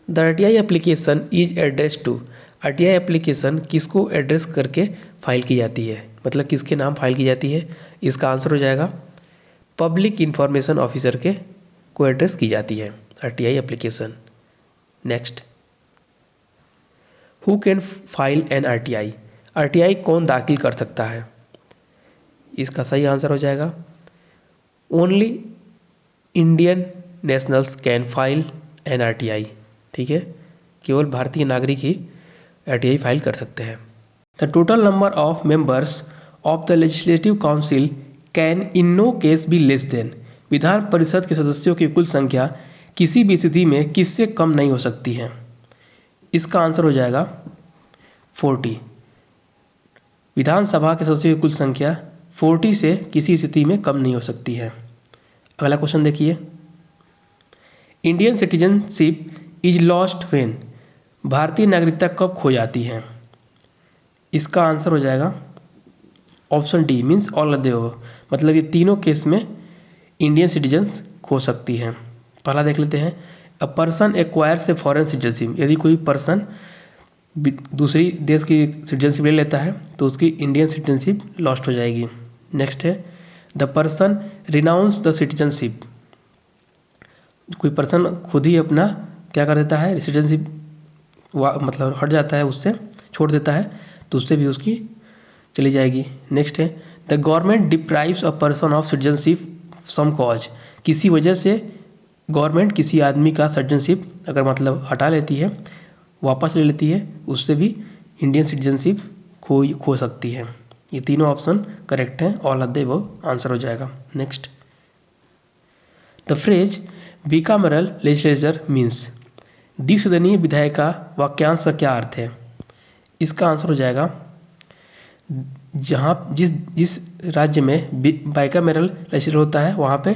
the RTI application is address to. RTI application किसको एड्रेस करके फाइल की जाती है, मतलब किसके नाम फाइल की जाती है? इसका आंसर हो जाएगा पब्लिक इंफॉर्मेशन ऑफिसर के को एड्रेस की जाती है RTI application. Next, who can file an RTI. RTI कौन दाखिल कर सकता है? इसका सही आंसर हो जाएगा only Indian nationals can file an RTI. ठीक है, केवल भारतीय नागरिक ही आरटीआई फाइल कर सकते हैं। The total number of members of the legislative council can in no case be less than. विधान परिषद के सदस्यों की कुल संख्या किसी भी स्थिति में किससे कम नहीं हो सकती है? इसका आंसर हो जाएगा 40। विधानसभा के सदस्यों की कुल संख्या 40 से किसी स्थिति में कम नहीं हो सकती है। अगला क्वेश्चन देखिए, Indian citizenship is lost when. भारतीय नागरिकता कब खो जाती है? इसका आंसर हो जाएगा option D means all of the above, मतलब ये तीनों केस में इंडियन सिटीजन खो सकती है। पहला देख लेते हैं, a person acquires a foreign citizenship. यदि कोई पर्सन दूसरी देश की सिटीजनशिप ले लेता है तो उसकी इंडियन सिटीजनशिप लॉस्ट हो जाएगी। नेक्स्ट है, the person renounce the citizenship. कोई पर्सन खुद ही अपना क्या कर देता है, सिटीजनशिप मतलब हट जाता है, उससे छोड़ देता है, तो उससे भी उसकी चली जाएगी। नेक्स्ट है, the government deprives a person of citizenship some cause. किसी वजह से गवर्नमेंट किसी आदमी का सिटीजनशिप अगर मतलब हटा लेती है, वापस ले लेती है, उससे भी इंडियन सिटीजनशिप खो सकती है। ये तीनों ऑप्शन करेक्ट हैं, all of the above answer हो जाएगा। Next, the phrase bicameral legislature means. द्विसदनीय विधायिका का वाक्यांश का क्या अर्थ है? इसका आंसर हो जाएगा जहाँ जिस राज्य में बाइकामेरल लेजिस्लेचर होता है वहाँ पे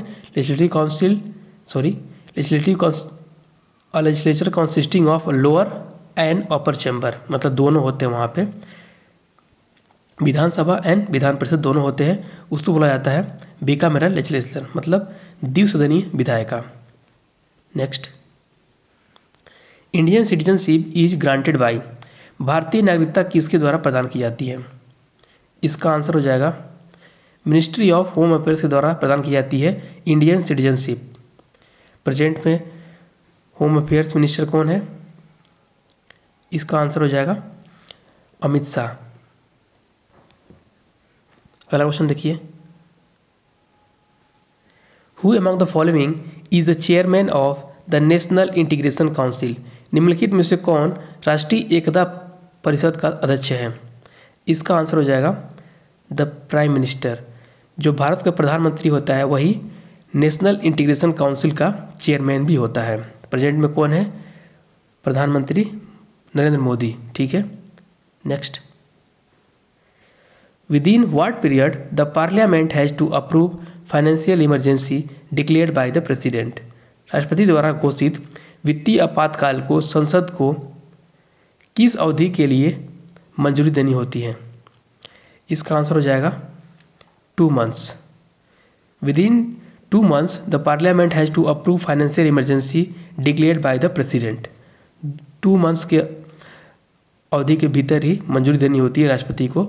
legislature consisting of lower and upper chamber, मतलब दोनों होते हैं वहाँ पे, विधानसभा एंड विधान परिषद दोनों होते हैं, उसको बोला जाता है बिकामेरल लेजिस्लेचर, मतलब द्विसदनीय विधायिका। Next, Indian citizenship is granted by. भारतीय नागरिकता किसके द्वारा प्रदान की जाती है? इसका आंसर हो जाएगा मिनिस्ट्री ऑफ होम अफेयर्स के द्वारा प्रदान की जाती है इंडियन सिटीजनशिप। प्रेजेंट में होम अफेयर्स मिनिस्टर कौन है? इसका आंसर हो जाएगा अमित शाह। अगला क्वेश्चन देखिए, who among the following is the chairman of the national integration council. निम्नलिखित में से कौन राष्ट्रीय एकता परिषद का अध्यक्ष है? इसका आंसर हो जाएगा द प्राइम मिनिस्टर। जो भारत का प्रधानमंत्री होता है वही नेशनल इंटीग्रेशन काउंसिल का चेयरमैन भी होता है। प्रेजेंट में कौन है? प्रधानमंत्री नरेंद्र मोदी। ठीक है, next, within what period the parliament has to approve financial emergency declared by the president. राष्ट्रपति द्वारा घोषित वित्तीय आपातकाल को संसद को किस अवधि के लिए मंजूरी देनी होती है? इसका आंसर हो जाएगा 2 months। Within 2 months the parliament has to approve financial emergency declared by the president. 2 months के अवधि के भीतर ही मंजूरी देनी होती है राष्ट्रपति को।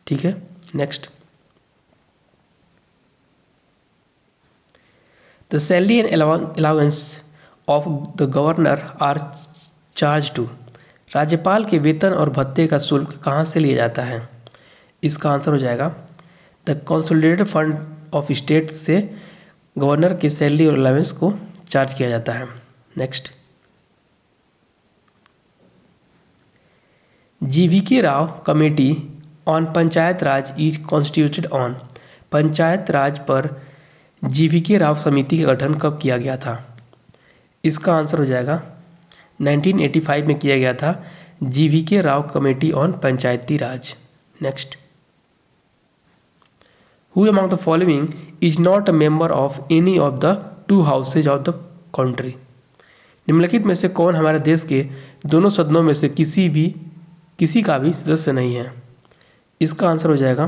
ठीक है, next, the salary and allowance of the governor are charge to. राज्यपाल के वेतन और भत्ते का शुल्क कहाँ से लिया जाता है? इसका आंसर हो जाएगा the consolidated fund of state से गवर्नर के सैलरी और अलाउंस को चार्ज किया जाता है। Next, GVK Rao committee on panchayat raj is constituted on. Panchayat raj पर GVK राव समिति का गठन कब किया गया था? इसका आंसर हो जाएगा 1985 में किया गया था GVK Rao committee on Panchayati Raj. Next, who among the following is not a member of any of the 2 houses of the country. निम्नलिखित में से कौन हमारे देश के दोनों सदनों में से किसी का भी सदस्य नहीं है? इसका आंसर हो जाएगा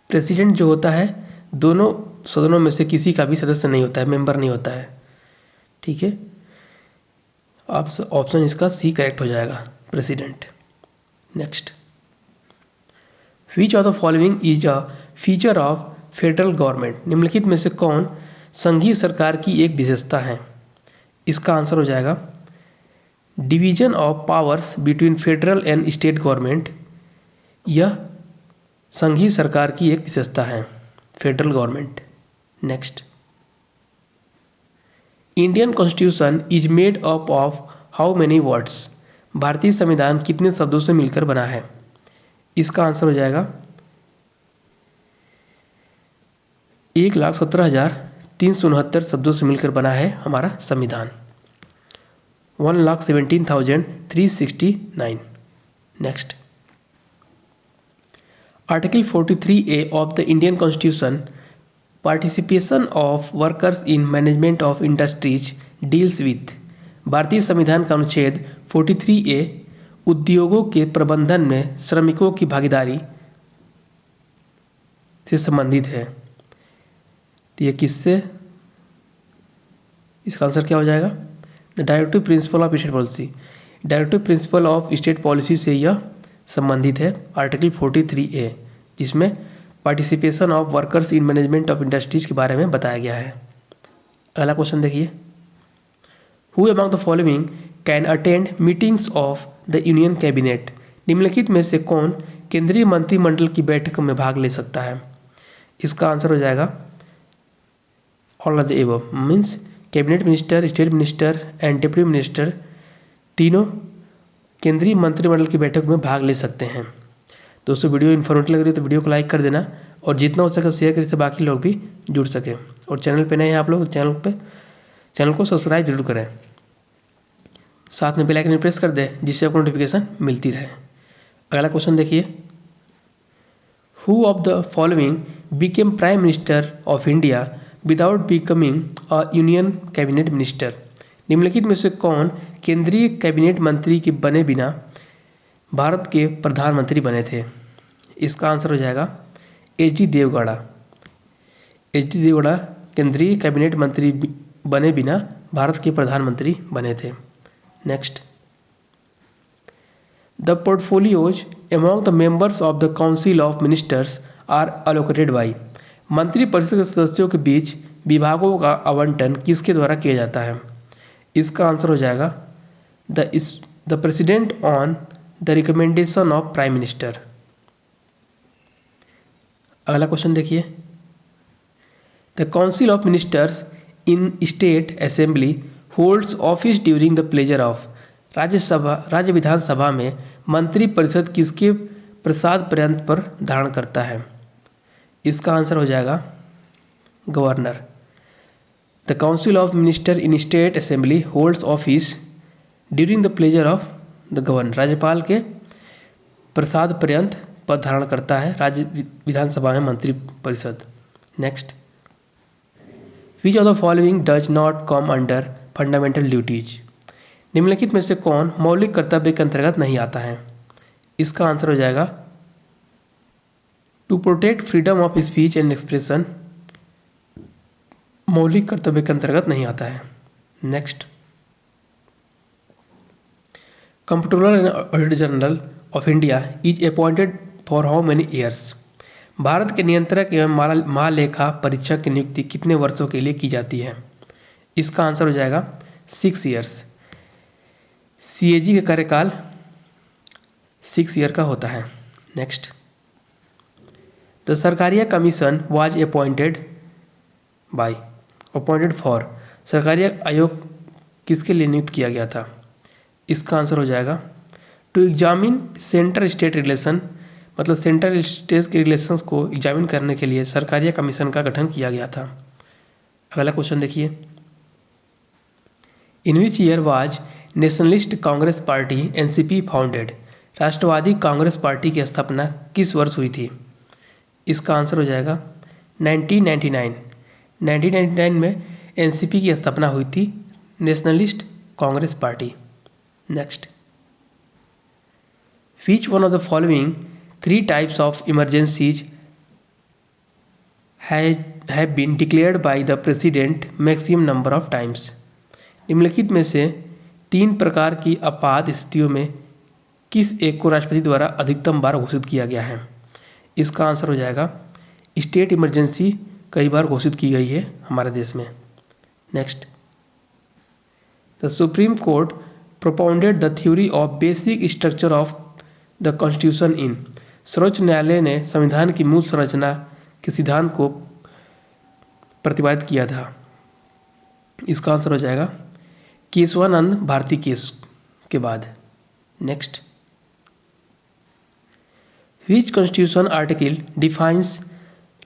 प्रेसिडेंट जो होता है दोनों सदनों में से किसी का भी सदस्य नहीं होता है, मेंबर नहीं होता है। ठीक है, आप ऑप्शन इसका सी करेक्ट हो जाएगा, president. Next, which of the following is a feature of federal government? निम्नलिखित में से कौन संघीय सरकार की एक विशेषता है? इसका आंसर हो जाएगा division of powers between federal and state government. यह संघीय सरकार की एक विशेषता है, federal government. Next, Indian constitution is made up of how many words? भारतीय संविधान कितने शब्दों से मिलकर बना है? इसका आंसर हो जाएगा 1,17,369 शब्दों से मिलकर बना है हमारा संविधान, 1,17,369। Next, article 43A of the Indian constitution, participation of workers in management of industries deals with. भारतीय संविधान का अनुच्छेद 43A उद्योगों के प्रबंधन में श्रमिकों की भागीदारी से संबंधित है। तो ये किससे, इसका आंसर क्या हो जाएगा? The directive principle of state policy, directive principle of state policy से यह संबंधित है, आर्टिकल 43A, जिसमें participation of workers in management of industries के बारे में बताया गया है। अगला क्वेश्चन देखिए, who among the following can attend meetings of the union cabinet? निम्नलिखित में से कौन केंद्रीय मंत्रिमंडल की बैठकों में भाग ले सकता है? इसका आंसर हो जाएगा all of the above, means cabinet minister, state minister and deputy minister तीनों केंद्रीय मंत्रिमंडल की बैठक में भाग ले सकते हैं। दोस्तों, वीडियो इन्फॉर्मेटिव लग रही है तो वीडियो को लाइक कर देना और जितना हो सके शेयर करें जिससे बाकी लोग भी जुड़ सके। और चैनल पे नए हैं आप लोग तो चैनल को सब्सक्राइब जरूर करें, साथ में बेल आइकन प्रेस कर दें जिससे आपको नोटिफिकेशन मिलती रहे। अगला क्वेश्चन देखिए, who of the following became prime minister of India without becoming a union cabinet minister? निम्नलिखित में से कौन केंद्रीय कैबिनेट मंत्री के बने बिना भारत के प्रधानमंत्री बने थे? इसका आंसर हो जाएगा एच डी देवगौड़ा। एच डी देवगौड़ा केंद्रीय कैबिनेट मंत्री बने बिना भारत के प्रधानमंत्री बने थे। Next, the portfolios among the members of the council of ministers are allocated by? मंत्रिपरिषद के सदस्यों के बीच विभागों का आवंटन किसके द्वारा किया जाता है? इसका आंसर हो जाएगा the president on the recommendation of prime minister. अगला क्वेश्चन देखिए, the council of ministers in state assembly holds office during the pleasure of? राज्य विधानसभा में मंत्रिपरिषद किसके प्रसाद पर्यंत पर धारण करता है? इसका आंसर हो जाएगा governor. The council of minister in state assembly holds office during the pleasure of the governor. राज्यपाल के प्रसाद पर्यंत पद धारण करता है राज्य विधानसभा में मंत्रिपरिषद। Next, which of the following does not come under fundamental duties? निम्नलिखित में से कौन मौलिक कर्तव्य के अंतर्गत नहीं आता है? इसका आंसर हो जाएगा to protect freedom of speech and expression, मौलिक कर्तव्य के अंतर्गत नहीं आता है। Next, comptroller and auditor general of India is appointed for how many years? भारत के नियंत्रक एवं महालेखा परीक्षक की नियुक्ति कितने वर्षों के लिए की जाती है? इसका आंसर हो जाएगा 6 ईयर्स। सीएजी का कार्यकाल 6 ईयर का होता है। Next, the Sarkaria commission was appointed for? Sarkaria आयोग किसके लिए नियुक्त किया गया था? इसका आंसर हो जाएगा to examine centre state relation, मतलब सेंट्रल स्टेट के रिलेशंस को एग्जामिन करने के लिए सरकारिया कमीशन का गठन किया गया था। अगला क्वेश्चन देखिए, in which year was nationalist congress party NCP founded? राष्ट्रवादी कांग्रेस पार्टी की स्थापना किस वर्ष हुई थी? इसका आंसर हो जाएगा 1999। 1999 में एनसीपी की स्थापना हुई थी, nationalist congress party. Next, which one of the following 3 types of emergencies have been declared by the president maximum number of times। निम्नलिखित में से 3 प्रकार की आपात स्थितियों में किस एक को राष्ट्रपति द्वारा अधिकतम बार घोषित किया गया है? इसका आंसर हो जाएगा स्टेट इमरजेंसी कई बार घोषित की गई है हमारे देश में। Next, the supreme court propounded the theory of basic structure of the constitution in. सर्वोच्च न्यायालय ने संविधान की मूल संरचना के सिद्धांत को प्रतिपादित किया था। इसका आंसर हो जाएगा केशवानंद भारती केस के बाद। Next, which constitution article defines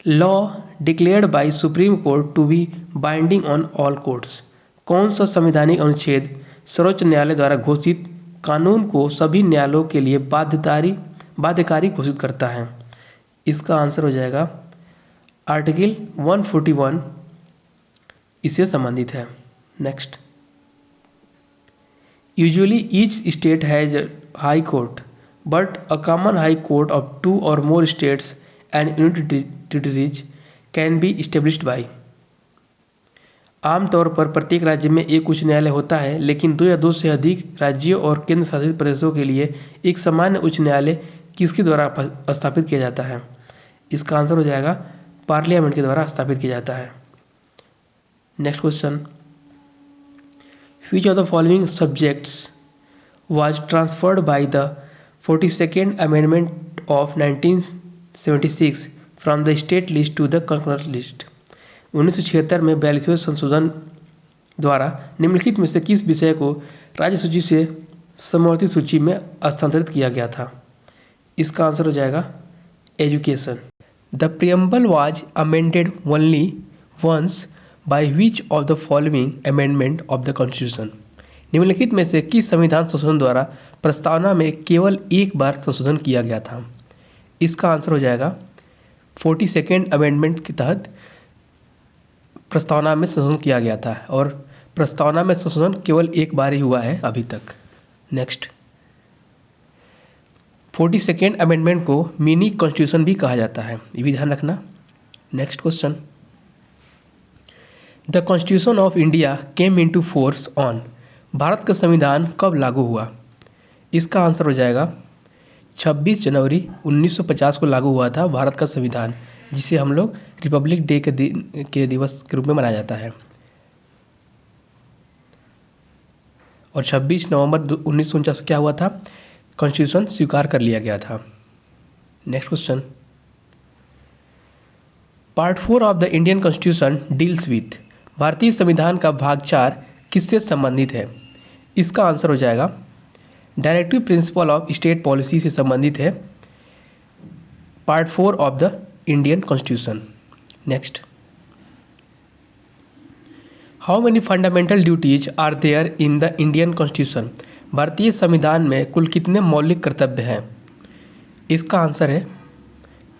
law declared by supreme court to be binding on all courts. कौन सा संवैधानिक अनुच्छेद सर्वोच्च न्यायालय द्वारा घोषित कानून को सभी न्यायालयों के लिए बाध्यकारी घोषित करता है? इसका आंसर हो जाएगा आर्टिकल 141 इससे संबंधित है। Next, usually each state has high court but a common high court of 2 or more states and union territories can be established by. आमतौर पर प्रत्येक राज्य में एक उच्च न्यायालय होता है, लेकिन 2 या 2 से अधिक राज्यों और केंद्र शासित प्रदेशों के लिए एक सामान्य उच्च न्यायालय किसके द्वारा स्थापित किया जाता है? इसका आंसर हो जाएगा पार्लियामेंट के द्वारा स्थापित किया जाता है। Next question, which of the following subjects was transferred by the 42nd amendment of 1976 from the state list to the concurrent list. 1976 में 42वें संशोधन द्वारा निम्नलिखित में से किस विषय को राज्य सूची से समवर्ती सूची में स्थानांतरित किया गया था? इसका आंसर हो जाएगा education. The preamble was amended only once by which of the following amendment of the constitution. निम्नलिखित में से किस संविधान संशोधन द्वारा प्रस्तावना में केवल एक बार संशोधन किया गया था? इसका आंसर हो जाएगा 42nd अमेंडमेंट के तहत प्रस्तावना में संशोधन किया गया था और प्रस्तावना में संशोधन केवल एक बार ही हुआ है अभी तक। नेक्स्ट, 42nd अमेंडमेंट को मिनी कॉन्स्टिट्यूशन भी कहा जाता है, ये भी ध्यान रखना। Next question, the constitution of India came into force on. Bharat का संविधान कब लागू हुआ? इसका आंसर हो जाएगा 26 जनवरी 1950 को लागू हुआ था भारत का संविधान, जिसे हम लोग रिपब्लिक डे के दिवस के रूप में मनाया जाता है। और 26 नवंबर 1949 को क्या हुआ था? कॉन्स्टिट्यूशन स्वीकार कर लिया गया था। Next question, part 4 of the Indian constitution deals with. भारतीय संविधान का भाग 4 किससे संबंधित है? इसका आंसर हो जाएगा directive principle of state policy से संबंधित है part 4 of the Indian constitution. Next, how many fundamental duties are there in the Indian constitution. भारतीय संविधान में कुल कितने मौलिक कर्तव्य हैं? इसका आंसर है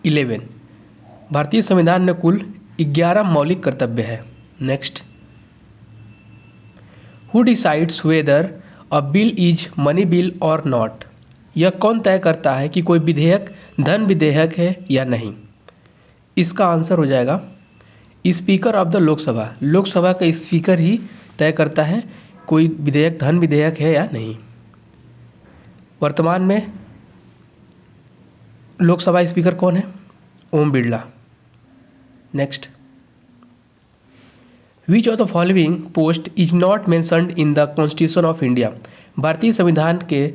11। भारतीय संविधान में कुल 11 मौलिक कर्तव्य है। Next, who decides whether a bill is money bill और नॉट। यह कौन तय करता है कि कोई विधेयक धन विधेयक है या नहीं? इसका आंसर हो जाएगा speaker of the Lok Sabha. Lok Sabha का स्पीकर ही तय करता है कोई विधेयक धन विधेयक है या नहीं। वर्तमान में लोकसभा स्पीकर कौन है? Om Birla. Next, which of the following post is not mentioned in the constitution of India. भारतीय संविधान के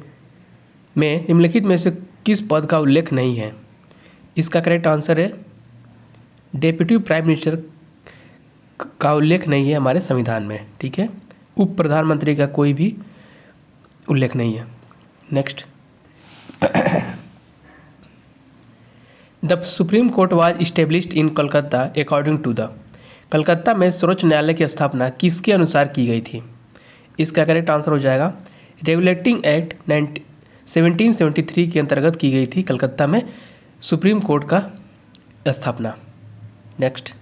में निम्नलिखित में से किस पद का उल्लेख नहीं है? इसका करेक्ट आंसर है डेप्यूटी प्राइम मिनिस्टर का उल्लेख नहीं है हमारे संविधान में। ठीक है, उप प्रधानमंत्री का कोई भी उल्लेख नहीं है। Next, the supreme court was established in Kolkata according to the. Calcutta में सर्वोच्च न्यायालय की स्थापना किसके अनुसार की गई थी? इसका करेक्ट आंसर हो जाएगा रेगुलेटिंग एक्ट 1773 के अंतर्गत की गई थी कलकत्ता में सुप्रीम कोर्ट का स्थापना। Next,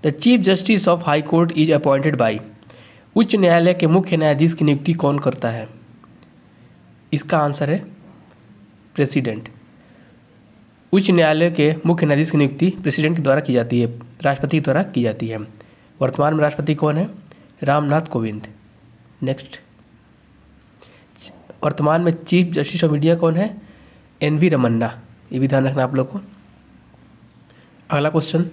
the chief justice of high court is appointed bye. उच्च न्यायालय के मुख्य न्यायाधीश की नियुक्ति कौन करता है? इसका आंसर है प्रेसिडेंट। उच्च न्यायालय के मुख्य न्यायाधीश की नियुक्ति प्रेसिडेंट के द्वारा की जाती है, राष्ट्रपति के द्वारा की जाती है। वर्तमान में राष्ट्रपति कौन है? रामनाथ कोविंद। नेक्स्ट, वर्तमान में चीफ जस्टिस ऑफ इंडिया कौन है? एन.वी. रमन्ना। ये भी ध्यान रखना आप लोग को। अगला question,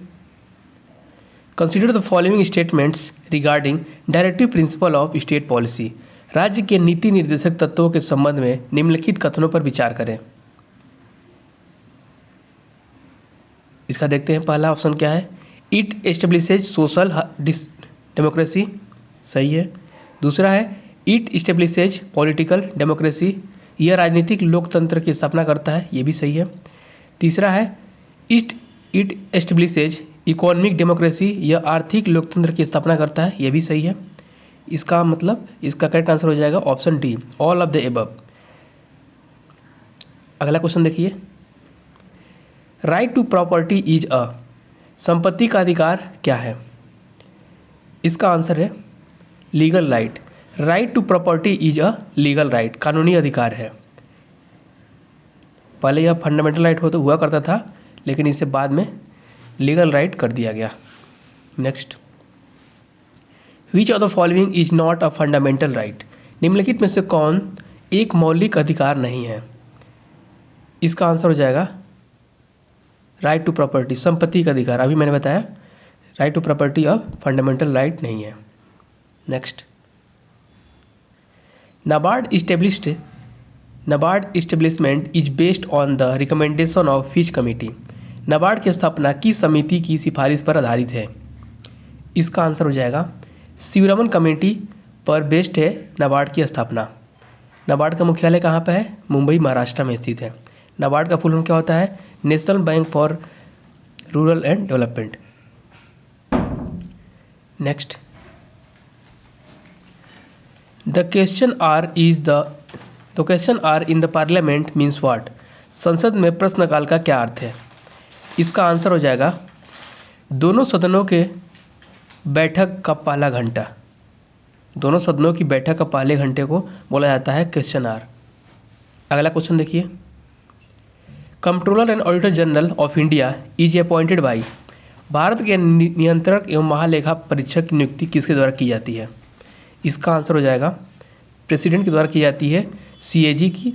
consider the following statements regarding directive principle of state policy. राज्य के नीति निर्देशक तत्वों के संबंध में निम्नलिखित कथनों पर विचार करें। इसका देखते हैं। पहला ऑप्शन क्या है? इट एस्टेब्लिशेज सोशल डेमोक्रेसी, सही है। दूसरा है इट एस्टेब्लिशेज पॉलिटिकल डेमोक्रेसी, यह राजनीतिक लोकतंत्र की स्थापना करता है, ये भी सही है। तीसरा है इट एस्टेब्लिशेज इकोनॉमिक डेमोक्रेसी, यह आर्थिक लोकतंत्र की स्थापना करता है, ये भी सही है। इसका मतलब इसका करेक्ट आंसर हो जाएगा option D, all of the above. अगला क्वेश्चन देखिए, right to property is a, संपत्ति का अधिकार क्या है? इसका आंसर है legal right. Right to property is a legal right, कानूनी अधिकार है। पहले यह फंडामेंटल राइट हुआ करता था, लेकिन इसे बाद में लीगल राइट कर दिया गया। Next, which of the following is not a fundamental right. निम्नलिखित में से कौन एक मौलिक अधिकार नहीं है? इसका आंसर हो जाएगा राइट टू प्रॉपर्टी, संपत्ति का अधिकार। अभी मैंने बताया राइट टू प्रॉपर्टी अब फंडामेंटल राइट नहीं है। Next, NABARD establishment is based on the recommendation of which committee. NABARD की स्थापना किस समिति की सिफारिश पर आधारित है? इसका आंसर हो जाएगा शिवरमन कमेटी पर बेस्ड है नाबार्ड की स्थापना। नाबार्ड का मुख्यालय कहाँ पर है? मुंबई, महाराष्ट्र में स्थित है। नाबार्ड का फुल फॉर्म क्या होता है? National bank for rural and development. Next, the question hour in the parliament means what. संसद में प्रश्नकाल का क्या अर्थ है? इसका आंसर हो जाएगा दोनों सदनों के बैठक का पहला घंटा। दोनों सदनों की बैठक का पहले घंटे को बोला जाता है क्वेश्चन आर। अगला क्वेश्चन देखिए, controller and auditor general of India is appointed by. Bharat के नियंत्रक एवं महालेखा परीक्षक की नियुक्ति किसके द्वारा की जाती है? इसका आंसर हो जाएगा प्रेसिडेंट के द्वारा की जाती है सीएजी की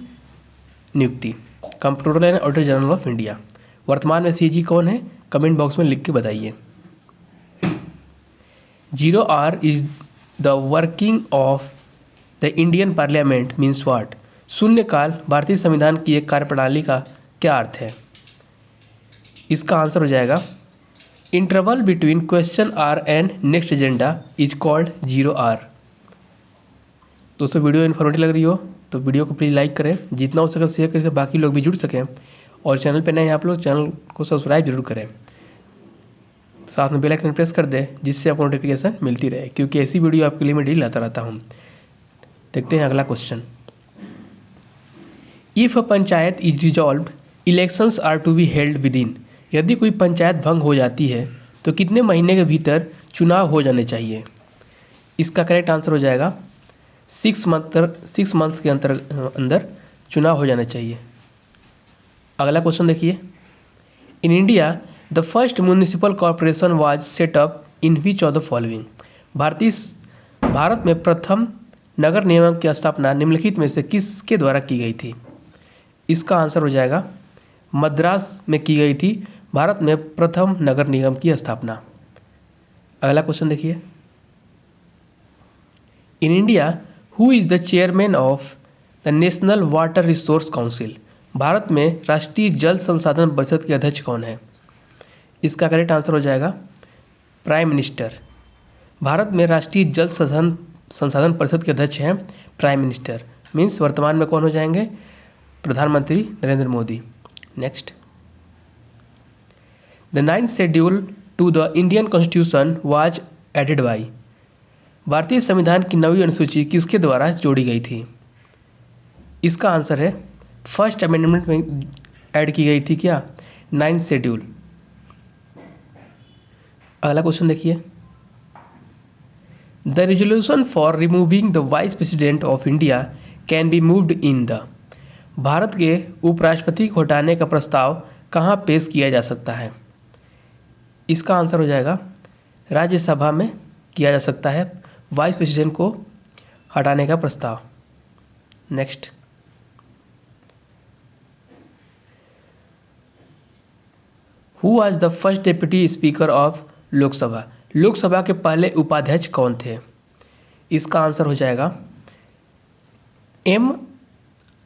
नियुक्ति, controller and auditor general of India. वर्तमान में सीएजी कौन है? कमेंट बॉक्स में लिख के बताइए। 0R is the working of the Indian parliament means what. शून्यकाल भारतीय संविधान की एक कार्यप्रणाली का क्या अर्थ है? इसका आंसर हो जाएगा interval between question hour and next agenda is called 0R। दोस्तों, वीडियो इन्फॉर्मेटिव लग रही हो तो वीडियो को प्लीज़ लाइक करें, जितना हो सके शेयर करें, जिससे बाकी लोग भी जुड़ सकें। और चैनल पे नए हैं आप लोग, चैनल को सब्सक्राइब जरूर करें, साथ में बेल आइकन प्रेस कर दें, जिससे आपको नोटिफिकेशन मिलती रहे, क्योंकि ऐसी वीडियो आपके लिए मैं डेली लाता रहता हूँ। देखते हैं अगला question, if a panchayat is dissolved elections are to be held within. यदि कोई पंचायत भंग हो जाती है तो कितने महीने के भीतर चुनाव हो जाने चाहिए? इसका करेक्ट आंसर हो जाएगा 6 मंथ्स के अंदर चुनाव हो जाना चाहिए। अगला क्वेश्चन देखिए, in India the first municipal corporation was set up in which of the following. Bharat में प्रथम नगर निगम की स्थापना निम्नलिखित में से किसके द्वारा की गई थी? इसका आंसर हो जाएगा मद्रास में की गई थी भारत में प्रथम नगर निगम की स्थापना। अगला क्वेश्चन देखिए, in India who is the chairman of the national water resource council. Bharat में राष्ट्रीय जल संसाधन परिषद के अध्यक्ष कौन है? इसका करेक्ट आंसर हो जाएगा प्राइम मिनिस्टर। भारत में राष्ट्रीय जल संसाधन परिषद के अध्यक्ष हैं प्राइम मिनिस्टर, मीन्स वर्तमान में कौन हो जाएंगे? प्रधानमंत्री Narendra Modi. Next, the 9th schedule to the Indian constitution was added by. भारतीय संविधान की 9वीं अनुसूची किसके द्वारा जोड़ी गई थी? इसका आंसर है फर्स्ट अमेंडमेंट में ऐड की गई थी क्या? 9th schedule. अगला क्वेश्चन देखिए, the resolution for removing the vice president of India can be moved in the. Bharat के उपराष्ट्रपति को हटाने का प्रस्ताव कहाँ पेश किया जा सकता है? इसका आंसर हो जाएगा राज्यसभा में किया जा सकता है वाइस प्रेसिडेंट को हटाने का प्रस्ताव। Next, who was the first deputy speaker of Lok Sabha? Lok Sabha के पहले उपाध्यक्ष कौन थे? इसका आंसर हो जाएगा एम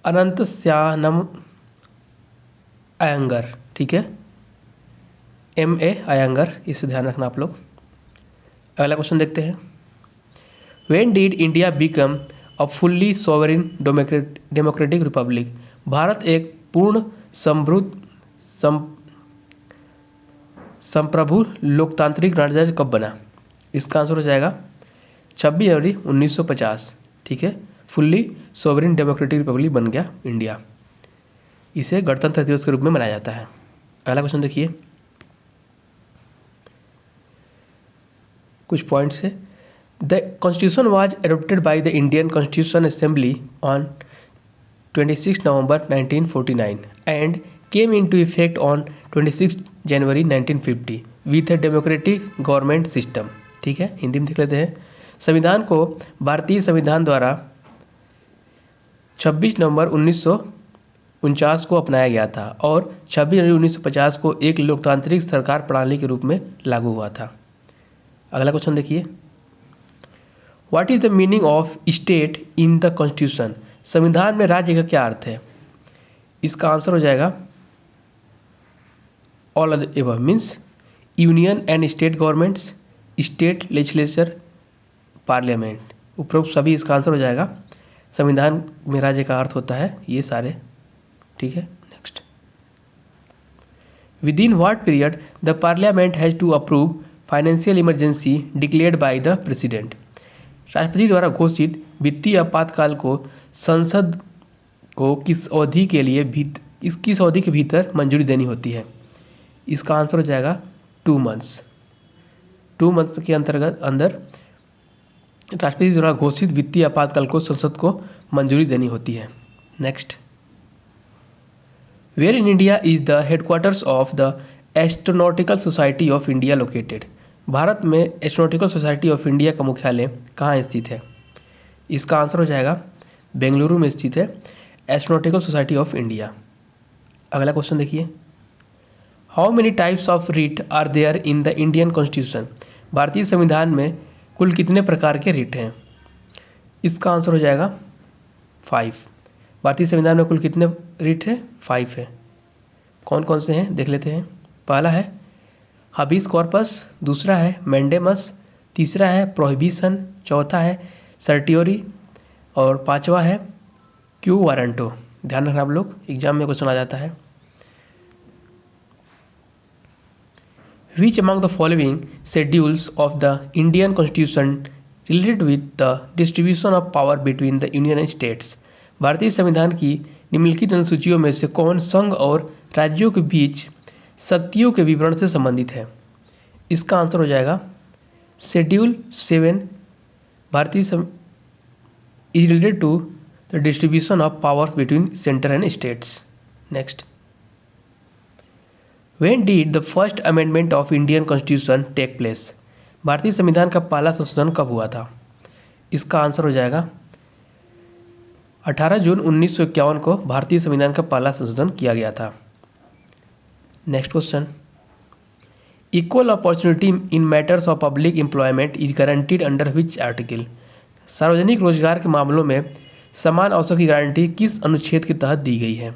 अनंतस्यानम अयंगर। ठीक है, M.A. अयंगर, इसे ध्यान रखना आप लोग। अगला क्वेश्चन देखते हैं। When did India become a fully sovereign democratic republic? Bharat एक पूर्ण संप्रभु लोकतांत्रिक गणराज्य कब बना? इसका आंसर हो जाएगा 26 जनवरी 1950। ठीक है, फुल्ली सोवरेन डेमोक्रेटिक रिपब्लिक बन गया इंडिया। इसे गणतंत्र दिवस के रूप में मनाया जाता है। अगला क्वेश्चन देखिए, कुछ पॉइंट्स है। The constitution was adopted by the Indian constitution assembly on 26 November 1949 and came into effect on 26 January 1950 with a democratic government system. ठीक है, हिंदी में देख लेते हैं। संविधान को भारतीय संविधान द्वारा 26 नवंबर 1949 को अपनाया गया था और 26 जनवरी 1950 को एक लोकतांत्रिक सरकार प्रणाली के रूप में लागू हुआ था। अगला क्वेश्चन देखिए, what is the meaning of state in the constitution? संविधान में राज्य का क्या अर्थ है? इसका आंसर हो जाएगा all of the above, means union and state governments, state legislature, parliament, उपरोक्त सभी इसका आंसर हो जाएगा। संविधान में राज्य का अर्थ होता है ये सारे। ठीक है, next, within what period the parliament has to approve financial emergency declared by the president? राष्ट्रपति द्वारा घोषित वित्तीय आपातकाल को संसद को किस अवधि के भीतर मंजूरी देनी होती है? इसका आंसर हो जाएगा 2 मंथ्स। 2 मंथ्स के अंदर राष्ट्रपति द्वारा घोषित वित्तीय आपातकाल को संसद को मंजूरी देनी होती है। Next, where in India is the headquarters of the astronautical society of India located? Bharat में एस्ट्रोनॉटिकल सोसाइटी ऑफ इंडिया का मुख्यालय कहाँ स्थित है? इसका आंसर हो जाएगा बेंगलुरु में स्थित है एस्ट्रोनॉटिकल सोसाइटी ऑफ इंडिया। अगला क्वेश्चन देखिए, how many types of writ are there in the Indian constitution? भारतीय संविधान में कुल कितने प्रकार के रिट हैं? इसका आंसर हो जाएगा 5। भारतीय संविधान में कुल कितने रिट हैं? 5 है। कौन कौन से हैं देख लेते हैं। पहला है हबीस कॉर्पस, दूसरा है मैंडेमस, तीसरा है प्रोहिबिशन, चौथा है सर्टियोरी और पांचवा है क्यू वारंटो। ध्यान रखना आप लोग, एग्जाम में क्वेश्चन आ जाता है। Which among the following schedules of the Indian Constitution related with the distribution of power between the Union and States? भारतीय संविधान की निम्नलिखित अनुसूचियों में से कौन संघ और राज्यों के बीच शक्तियों के विवरण से संबंधित है? इसका आंसर हो जाएगा शेड्यूल 7 भारतीय is related to the distribution of powers between centre and states. Next, When did the first amendment of Indian Constitution take place? भारतीय संविधान का पहला संशोधन कब हुआ था? इसका आंसर हो जाएगा 18 जून 1951 को भारतीय संविधान का पहला संशोधन किया गया था। Next question, equal opportunity in matters of public employment is guaranteed under which article? सार्वजनिक रोजगार के मामलों में समान अवसर की गारंटी किस अनुच्छेद के तहत दी गई है?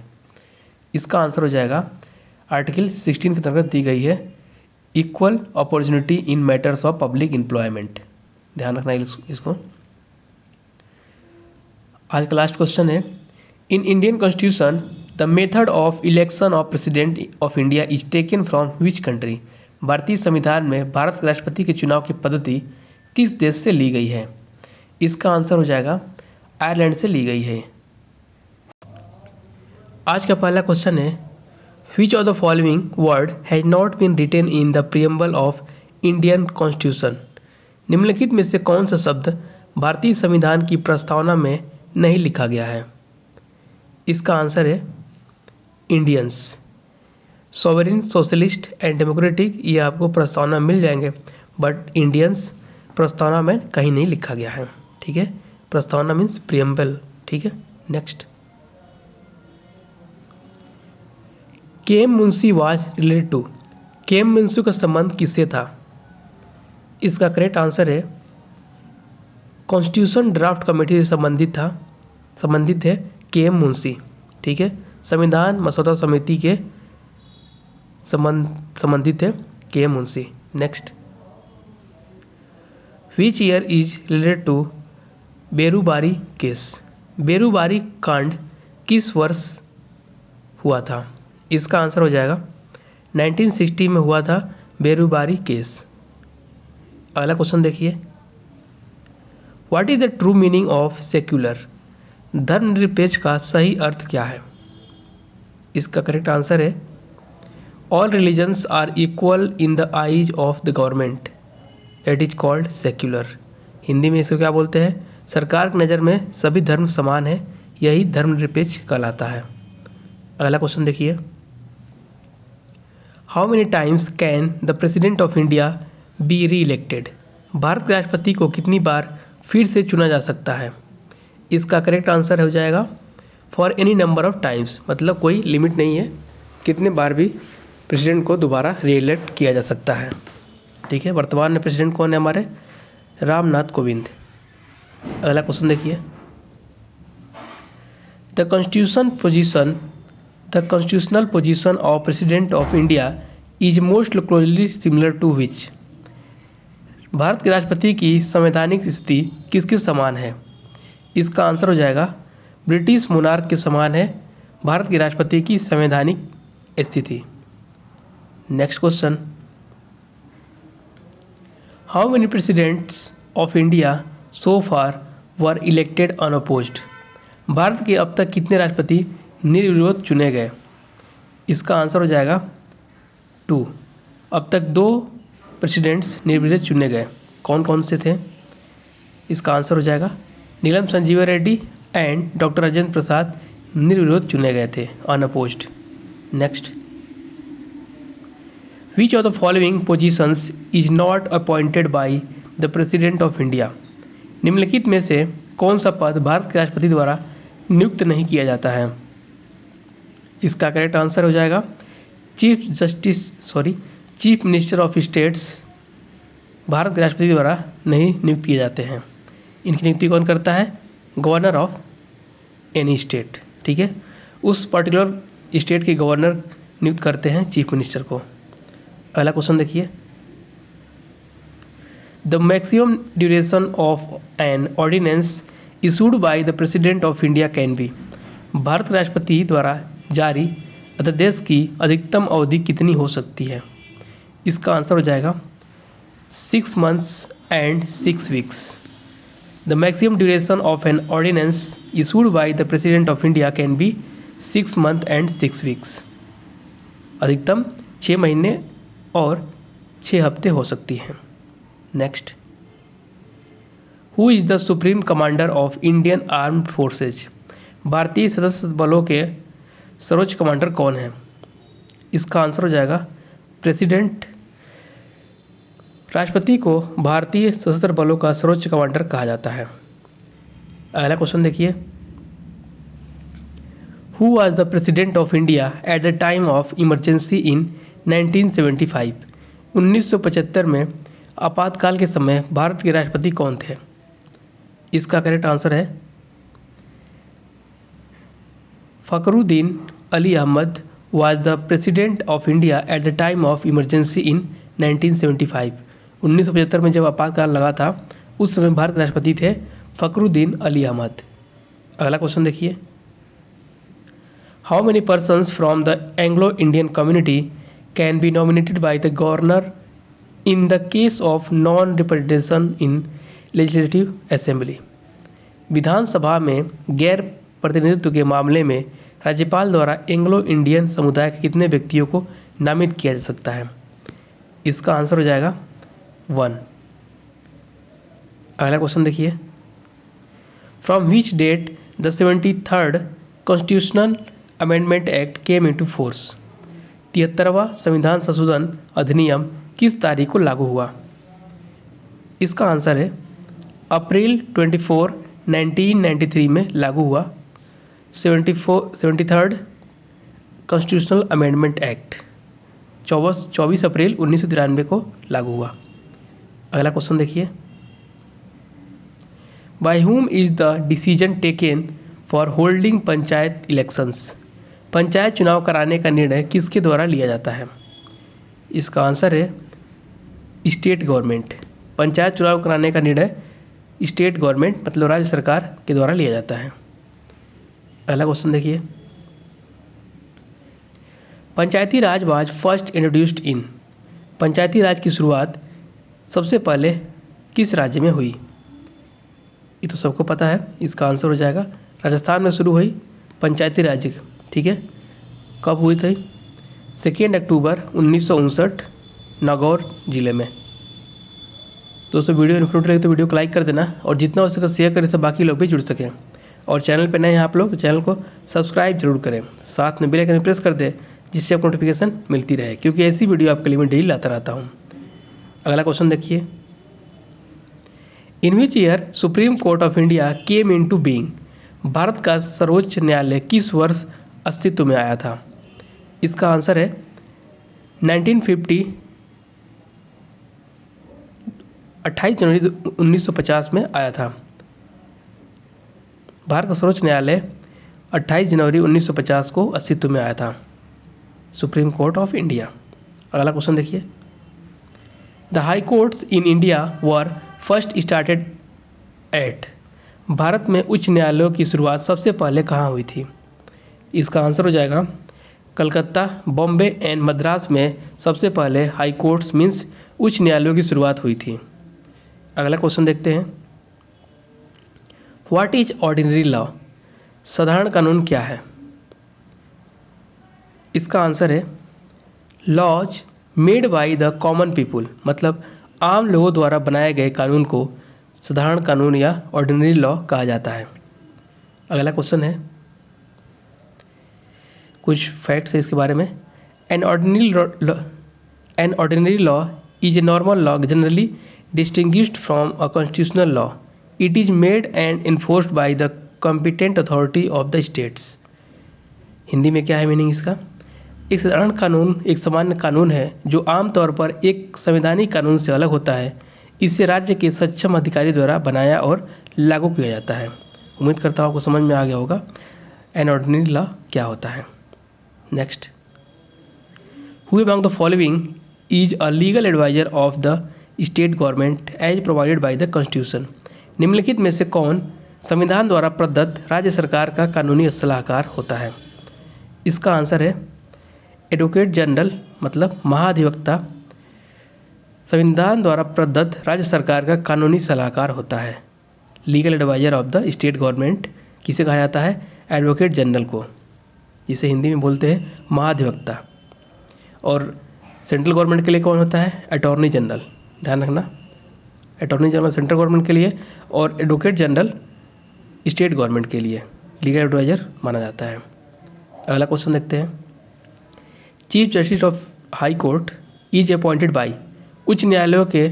इसका आंसर हो जाएगा आर्टिकल 16 के अंतर्गत दी गई है equal opportunity in matters of public employment. ध्यान रखना इसको। आज का लास्ट क्वेश्चन है, in Indian constitution the method of election of president of India is taken from which country? भारतीय संविधान में भारत के राष्ट्रपति के चुनाव की पद्धति किस देश से ली गई है? इसका आंसर हो जाएगा आयरलैंड से ली गई है। आज का पहला क्वेश्चन है, Which of the following word has not been written in the preamble of Indian Constitution? निम्नलिखित में से कौन सा शब्द भारतीय संविधान की प्रस्तावना में नहीं लिखा गया है? इसका आंसर है Indians. Sovereign, socialist and democratic ये आपको प्रस्तावना मिल जाएंगे, बट इंडियंस प्रस्तावना में कहीं नहीं लिखा गया है। ठीक है, प्रस्तावना मीन्स प्रियम्बल। ठीक है, next. K M Munshi was related to, K M Munshi का संबंध किससे था? इसका करेक्ट आंसर है कॉन्स्टिट्यूशन ड्राफ्ट कमेटी से संबंधित है केएम मुंशी। ठीक है, संविधान मसौदा समिति के संबंधित है K M Munshi. Next. Which year is related to Berubari case, Berubari कांड किस वर्ष हुआ था? इसका आंसर हो जाएगा 1960 में हुआ था बेरुबारी केस। अगला क्वेश्चन देखिए, what is the true meaning of secular, धर्मनिरपेक्ष का सही अर्थ क्या है? इसका करेक्ट आंसर है all religions are equal in the eyes of the government, that is called secular. Hindi में इसको क्या बोलते हैं? सरकार की नज़र में सभी धर्म समान है, यही धर्मनिरपेक्ष कहलाता है। अगला क्वेश्चन देखिए, how many times can the president of India be reelected, Bharat के राष्ट्रपति को कितनी बार फिर से चुना जा सकता है? इसका करेक्ट आंसर हो जाएगा for any number of times, मतलब कोई लिमिट नहीं है, कितने बार भी प्रेसिडेंट को दोबारा री इलेक्ट किया जा सकता है। ठीक है, वर्तमान में प्रेसिडेंट कौन है हमारे? रामनाथ कोविंद। अगला क्वेश्चन देखिए, the constitutional position of president of India is most closely similar to which, Bharat के राष्ट्रपति की संवैधानिक स्थिति किसके समान है? इसका आंसर हो जाएगा ब्रिटिश मोनार्क के समान है भारत के राष्ट्रपति की संवैधानिक स्थिति। Next question, how many presidents of India so far were elected unopposed, Bharat के अब तक कितने राष्ट्रपति निर्विरोध चुने गए? इसका आंसर हो जाएगा 2, अब तक 2 प्रेसिडेंट्स निर्विरोध चुने गए। कौन कौन से थे? इसका आंसर हो जाएगा नीलम संजीवा रेड्डी एंड डॉक्टर राजेंद्र प्रसाद निर्विरोध चुने गए थे, unopposed. Next, which of the following positions is not appointed by the president of India, निम्नलिखित में से कौन सा पद भारत के राष्ट्रपति द्वारा नियुक्त नहीं किया जाता है? इसका करेक्ट आंसर हो जाएगा chief minister of states Bharat के राष्ट्रपति द्वारा नहीं नियुक्त किए जाते हैं। इनकी नियुक्ति कौन करता है? Governor of any state. ठीक है, उस पर्टिकुलर स्टेट के गवर्नर नियुक्त करते हैं चीफ मिनिस्टर को। अगला क्वेश्चन देखिए, the maximum duration of an ordinance issued by the president of India can be, Bharat के राष्ट्रपति द्वारा जारी अध्यादेश की अधिकतम अवधि कितनी हो सकती है? इसका आंसर हो जाएगा 6 months and 6 weeks. The maximum duration of an ordinance issued by the President of India can be 6 months and 6 weeks. अधिकतम 6 महीने और 6 हफ्ते हो सकती हैं। Next, who is the supreme commander of Indian armed forces, भारतीय सशस्त्र बलों के सर्वोच्च कमांडर कौन है? इसका आंसर हो जाएगा प्रेसिडेंट। राष्ट्रपति को भारतीय सशस्त्र बलों का सर्वोच्च कमांडर कहा जाता है। अगला क्वेश्चन देखिए, who was the president of India at the time of emergency in 1975, 1975 में आपातकाल के समय भारत के राष्ट्रपति कौन थे? इसका करेक्ट आंसर है Fakhruddin Ali Ahmed was the president of India at the time of emergency in 1975। 1975 में जब आपातकाल लगा था उस समय भारत के राष्ट्रपति थे फखरुद्दीन अली अहमद। अगला क्वेश्चन देखिए, how many persons from the Anglo Indian community can be nominated by the governor in the case of non representation in legislative assembly, Vidhan Sabha में गैर प्रतिनिधित्व के मामले में राज्यपाल द्वारा एंग्लो इंडियन समुदाय के कितने व्यक्तियों को नामित किया जा सकता है? इसका आंसर हो जाएगा 1। अगला क्वेश्चन देखिए, from which date the 73rd constitutional amendment act came into force, 73वां संविधान संशोधन अधिनियम किस तारीख को लागू हुआ? इसका आंसर है अप्रैल 24, 1993 में लागू हुआ 73rd कॉन्स्टिट्यूशनल अमेंडमेंट एक्ट 24 अप्रैल 1993 को लागू हुआ। अगला क्वेश्चन देखिए, by whom is the decision taken for holding panchayat elections? Panchayat चुनाव कराने का निर्णय किसके द्वारा लिया जाता है? इसका आंसर है स्टेट गवर्नमेंट। पंचायत चुनाव कराने का निर्णय स्टेट गवर्नमेंट मतलब राज्य सरकार के द्वारा लिया जाता है। अगला क्वेश्चन देखिए, पंचायती राज वाज फर्स्ट इंट्रोड्यूस्ड इन? पंचायती राज की शुरुआत सबसे पहले किस राज्य में हुई? ये तो सबको पता है, इसका आंसर हो जाएगा राजस्थान में शुरू हुई पंचायती राज। ठीक है, कब हुई थी? 2 अक्टूबर 1959 नागौर जिले में। दोस्तों वीडियो इन्फॉर्मेटिव लगे तो वीडियो को लाइक कर देना और जितना हो सके शेयर करें, इससे बाकी लोग भी जुड़ सकें। और चैनल पर नए हैं आप लोग तो चैनल को सब्सक्राइब जरूर करें, साथ में बेल आइकन प्रेस कर दें जिससे आपको नोटिफिकेशन मिलती रहे, क्योंकि ऐसी वीडियो आपके लिए मैं डेली लाता रहता हूँ। अगला क्वेश्चन देखिए, in which year supreme court of India came into being? Bharat का सर्वोच्च न्यायालय किस वर्ष अस्तित्व में आया था? इसका आंसर है 1950 28 जनवरी 1950 में आया था। भारत का सर्वोच्च न्यायालय 28 जनवरी 1950 को अस्तित्व में आया था, सुप्रीम कोर्ट ऑफ इंडिया। अगला क्वेश्चन देखिए, the high courts in India were first started at? Bharat में उच्च न्यायालयों की शुरुआत सबसे पहले कहाँ हुई थी? इसका आंसर हो जाएगा कलकत्ता, बॉम्बे एंड मद्रास में सबसे पहले हाई कोर्ट्स मीन्स उच्च न्यायालयों की शुरुआत हुई थी। अगला क्वेश्चन देखते हैं, व्हाट इज ऑर्डिनरी लॉ? साधारण कानून क्या है? इसका आंसर है laws made by the common people, मतलब आम लोगों द्वारा बनाए गए कानून को साधारण कानून या ऑर्डिनरी लॉ कहा जाता है। अगला क्वेश्चन है, कुछ फैक्ट्स है इसके बारे में। An ordinary law is a normal law generally distinguished from a constitutional law. It is made and enforced by the competent authority of the states. Hindi में क्या है मीनिंग इसका? एक साधारण कानून एक सामान्य कानून है जो आमतौर पर एक संवैधानिक कानून से अलग होता है। इसे राज्य के सक्षम अधिकारी द्वारा बनाया और लागू किया जाता है। उम्मीद करता हूँ आपको समझ में आ गया होगा एन ऑर्डिनरी लॉ क्या होता है। Next, who among the following is a legal adviser of the state government as provided by the constitution? निम्नलिखित में से कौन संविधान द्वारा प्रदत्त राज्य सरकार का कानूनी सलाहकार होता है? इसका आंसर है एडवोकेट जनरल मतलब महाधिवक्ता संविधान द्वारा प्रदत्त राज्य सरकार का कानूनी सलाहकार होता है। Legal adviser of the state government किसे कहा जाता है? एडवोकेट जनरल को, जिसे हिंदी में बोलते हैं महाधिवक्ता। और सेंट्रल गवर्नमेंट के लिए कौन होता है? Attorney general. ध्यान रखना, अटॉर्नी जनरल सेंट्रल गवर्नमेंट के लिए और एडवोकेट जनरल स्टेट गवर्नमेंट के लिए लीगल एडवाइजर माना जाता है। अगला क्वेश्चन देखते हैं, chief justice of high court is appointed bye? उच्च न्यायालयों के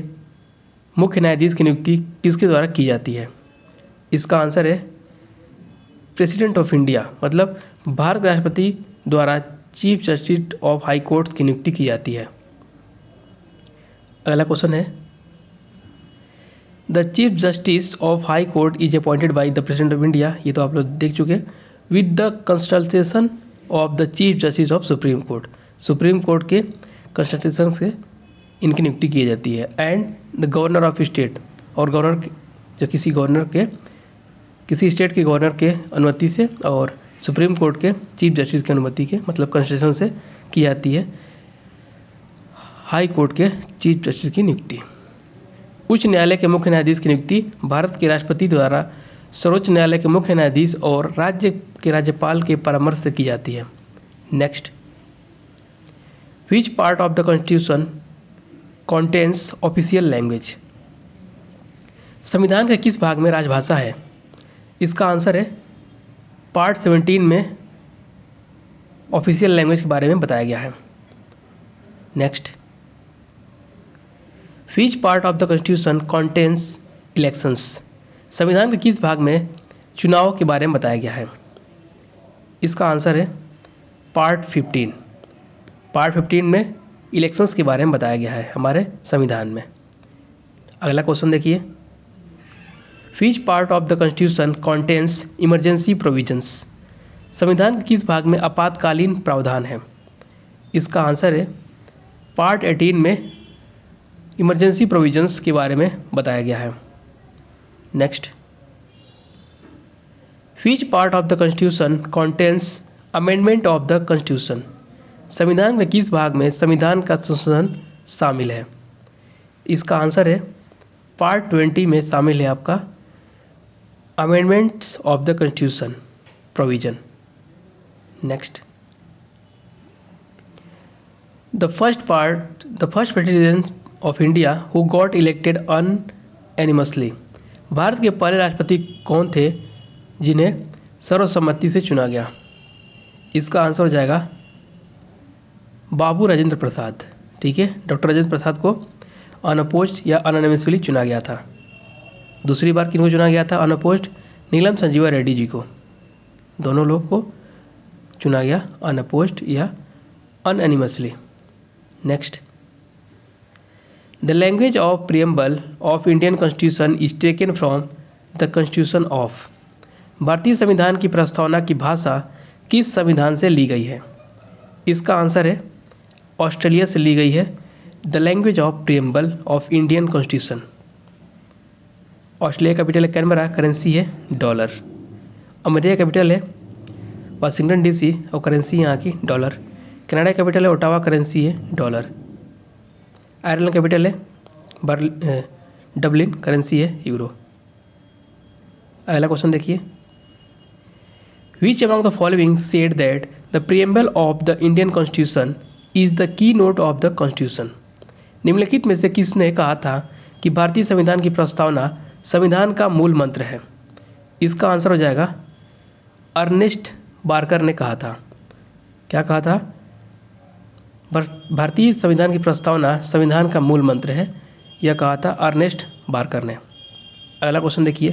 मुख्य न्यायाधीश की नियुक्ति किसके द्वारा की जाती है? इसका आंसर है प्रेसिडेंट ऑफ इंडिया, मतलब भारत राष्ट्रपति द्वारा chief justice of high court की नियुक्ति की जाती है। अगला क्वेश्चन है, the chief justice of high court is appointed bye the president of India. ये तो आप लोग देख चुके, with the consultation of the chief justice of supreme court. Supreme court के कंसल्टेशन से इनकी नियुक्ति की जाती है। And the governor of state, और गवर्नर जो किसी स्टेट के गवर्नर के अनुमति से और सुप्रीम कोर्ट के चीफ जस्टिस की अनुमति के मतलब कंस्टिट्यूशन से की जाती है हाई कोर्ट के चीफ जस्टिस की नियुक्ति। उच्च न्यायालय के मुख्य न्यायाधीश की नियुक्ति भारत के राष्ट्रपति द्वारा सर्वोच्च न्यायालय के मुख्य न्यायाधीश और राज्य के राज्यपाल के परामर्श से की जाती है। Next, which part of the constitution contains official language? संविधान के किस भाग में राजभाषा है? इसका आंसर है पार्ट 17 में ऑफिशियल लैंग्वेज के बारे में बताया गया है। Next, which part of the constitution contains elections? संविधान के किस भाग में चुनाव के बारे में बताया गया है? इसका आंसर है पार्ट 15। पार्ट 15 में इलेक्शंस के बारे में बताया गया है हमारे संविधान में। अगला क्वेश्चन देखिए, विच part of the constitution contains emergency provisions? संविधान के किस भाग में आपातकालीन प्रावधान है? इसका आंसर है पार्ट 18 में इमरजेंसी प्रोविजंस के बारे में बताया गया है। Next, which part of the constitution contains amendment of the constitution? संविधान के किस भाग में संविधान का संशोधन शामिल है? इसका आंसर है पार्ट 20 में शामिल है आपका amendments of the constitution provision. Next, the first president of India who got elected unanimously? Bharat के पहले राष्ट्रपति कौन थे जिन्हें सर्वसम्मति से चुना गया? इसका आंसर हो जाएगा बाबू राजेंद्र प्रसाद। ठीक है, डॉक्टर राजेंद्र प्रसाद को अनअपोज्ड या अनएनिमसली चुना गया था। दूसरी बार किनको चुना गया था अनअपोज्ड? नीलम संजीवा रेड्डी जी को। दोनों लोग को चुना गया अनअपोज्ड या unanimously. Next, the language of preamble of Indian constitution is taken from the constitution of? भारतीय संविधान की प्रस्तावना की भाषा किस संविधान से ली गई है? इसका आंसर है ऑस्ट्रेलिया से ली गई है। The language of preamble of Indian constitution. Australia capital है कैनबरा, करेंसी है डॉलर। अमेरिका कैपिटल है वाशिंगटन डीसी और करेंसी यहाँ की डॉलर। कनाडा कैपिटल है ओटावा, करेंसी है डॉलर। आयरलैंड कैपिटल है डबलिन, करेंसी है यूरो। अगला क्वेश्चन देखिए, which among the following said that the preamble of the Indian constitution is the key note of the constitution? निम्नलिखित में से किसने कहा था कि भारतीय संविधान की प्रस्तावना संविधान का मूल मंत्र है? इसका आंसर हो जाएगा अर्नेस्ट बार्कर ने कहा था। क्या कहा था? भारतीय संविधान की प्रस्तावना संविधान का मूल मंत्र है, यह कहा था अर्नेस्ट बार्कर ने। अगला क्वेश्चन देखिए,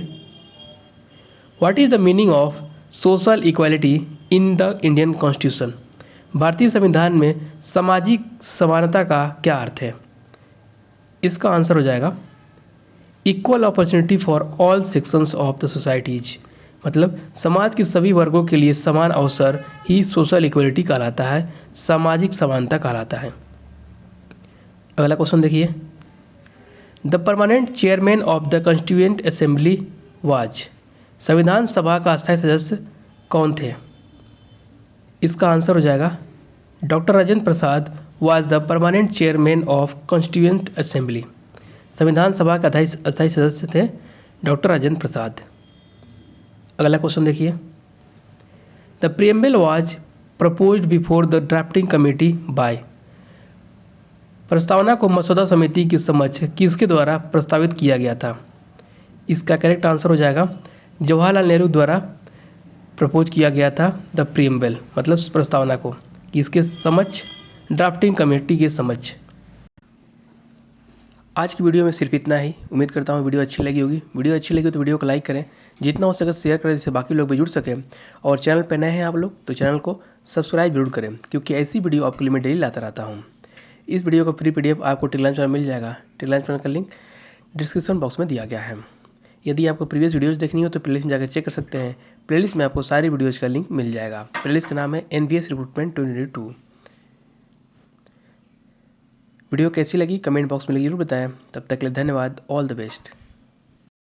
what is the meaning of social equality in the Indian constitution? भारतीय संविधान में सामाजिक समानता का क्या अर्थ है? इसका आंसर हो जाएगा equal opportunity for all sections of the societies. मतलब समाज के सभी वर्गों के लिए समान अवसर ही सोशल इक्वलिटी कहलाता है, सामाजिक समानता कहलाता है। अगला क्वेश्चन देखिए, the permanent chairman of the constituent assembly was? संविधान सभा का अस्थायी सदस्य कौन थे? इसका आंसर हो जाएगा doctor Rajendra Prasad was the permanent chairman of constituent assembly. संविधान सभा के अस्थायी सदस्य थे डॉक्टर राजेंद्र प्रसाद। अगला क्वेश्चन देखिए, the preamble was proposed before the drafting committee by? प्रस्तावना को मसौदा समिति की समक्ष किसके द्वारा प्रस्तावित किया गया था? इसका करेक्ट आंसर हो जाएगा जवाहरलाल नेहरू द्वारा प्रपोज किया गया था द प्रियम्बल, मतलब प्रस्तावना को किसके समक्ष? ड्राफ्टिंग कमेटी के समक्ष। आज की वीडियो में सिर्फ इतना ही। उम्मीद करता हूँ वीडियो अच्छी लगी होगी। वीडियो अच्छी लगी तो वीडियो को लाइक करें, जितना हो सके शेयर करें, जिससे बाकी लोग भी जुड़ सकें। और चैनल पर नए हैं आप लोग तो चैनल को सब्सक्राइब जरूर करें, क्योंकि ऐसी वीडियो आपके लिए मैं डेली लाता रहता हूँ। इस वीडियो का फ्री PDF आपको टेलीग्राम चैनल मिल जाएगा। टेलीग्राम चैनल का लिंक डिस्क्रिप्शन बॉक्स में दिया गया है। यदि आपको प्रीवियस वीडियोस देखनी हो तो प्लेलिस्ट में जाकर चेक कर सकते हैं। प्लेलिस्ट में आपको सारी वीडियोस का लिंक मिल जाएगा। प्लेलिस्ट का नाम है NBS रिक्रूटमेंट 2022। वीडियो कैसी लगी कमेंट बॉक्स में जरूर बताएं। तब तक के लिए धन्यवाद। All the best.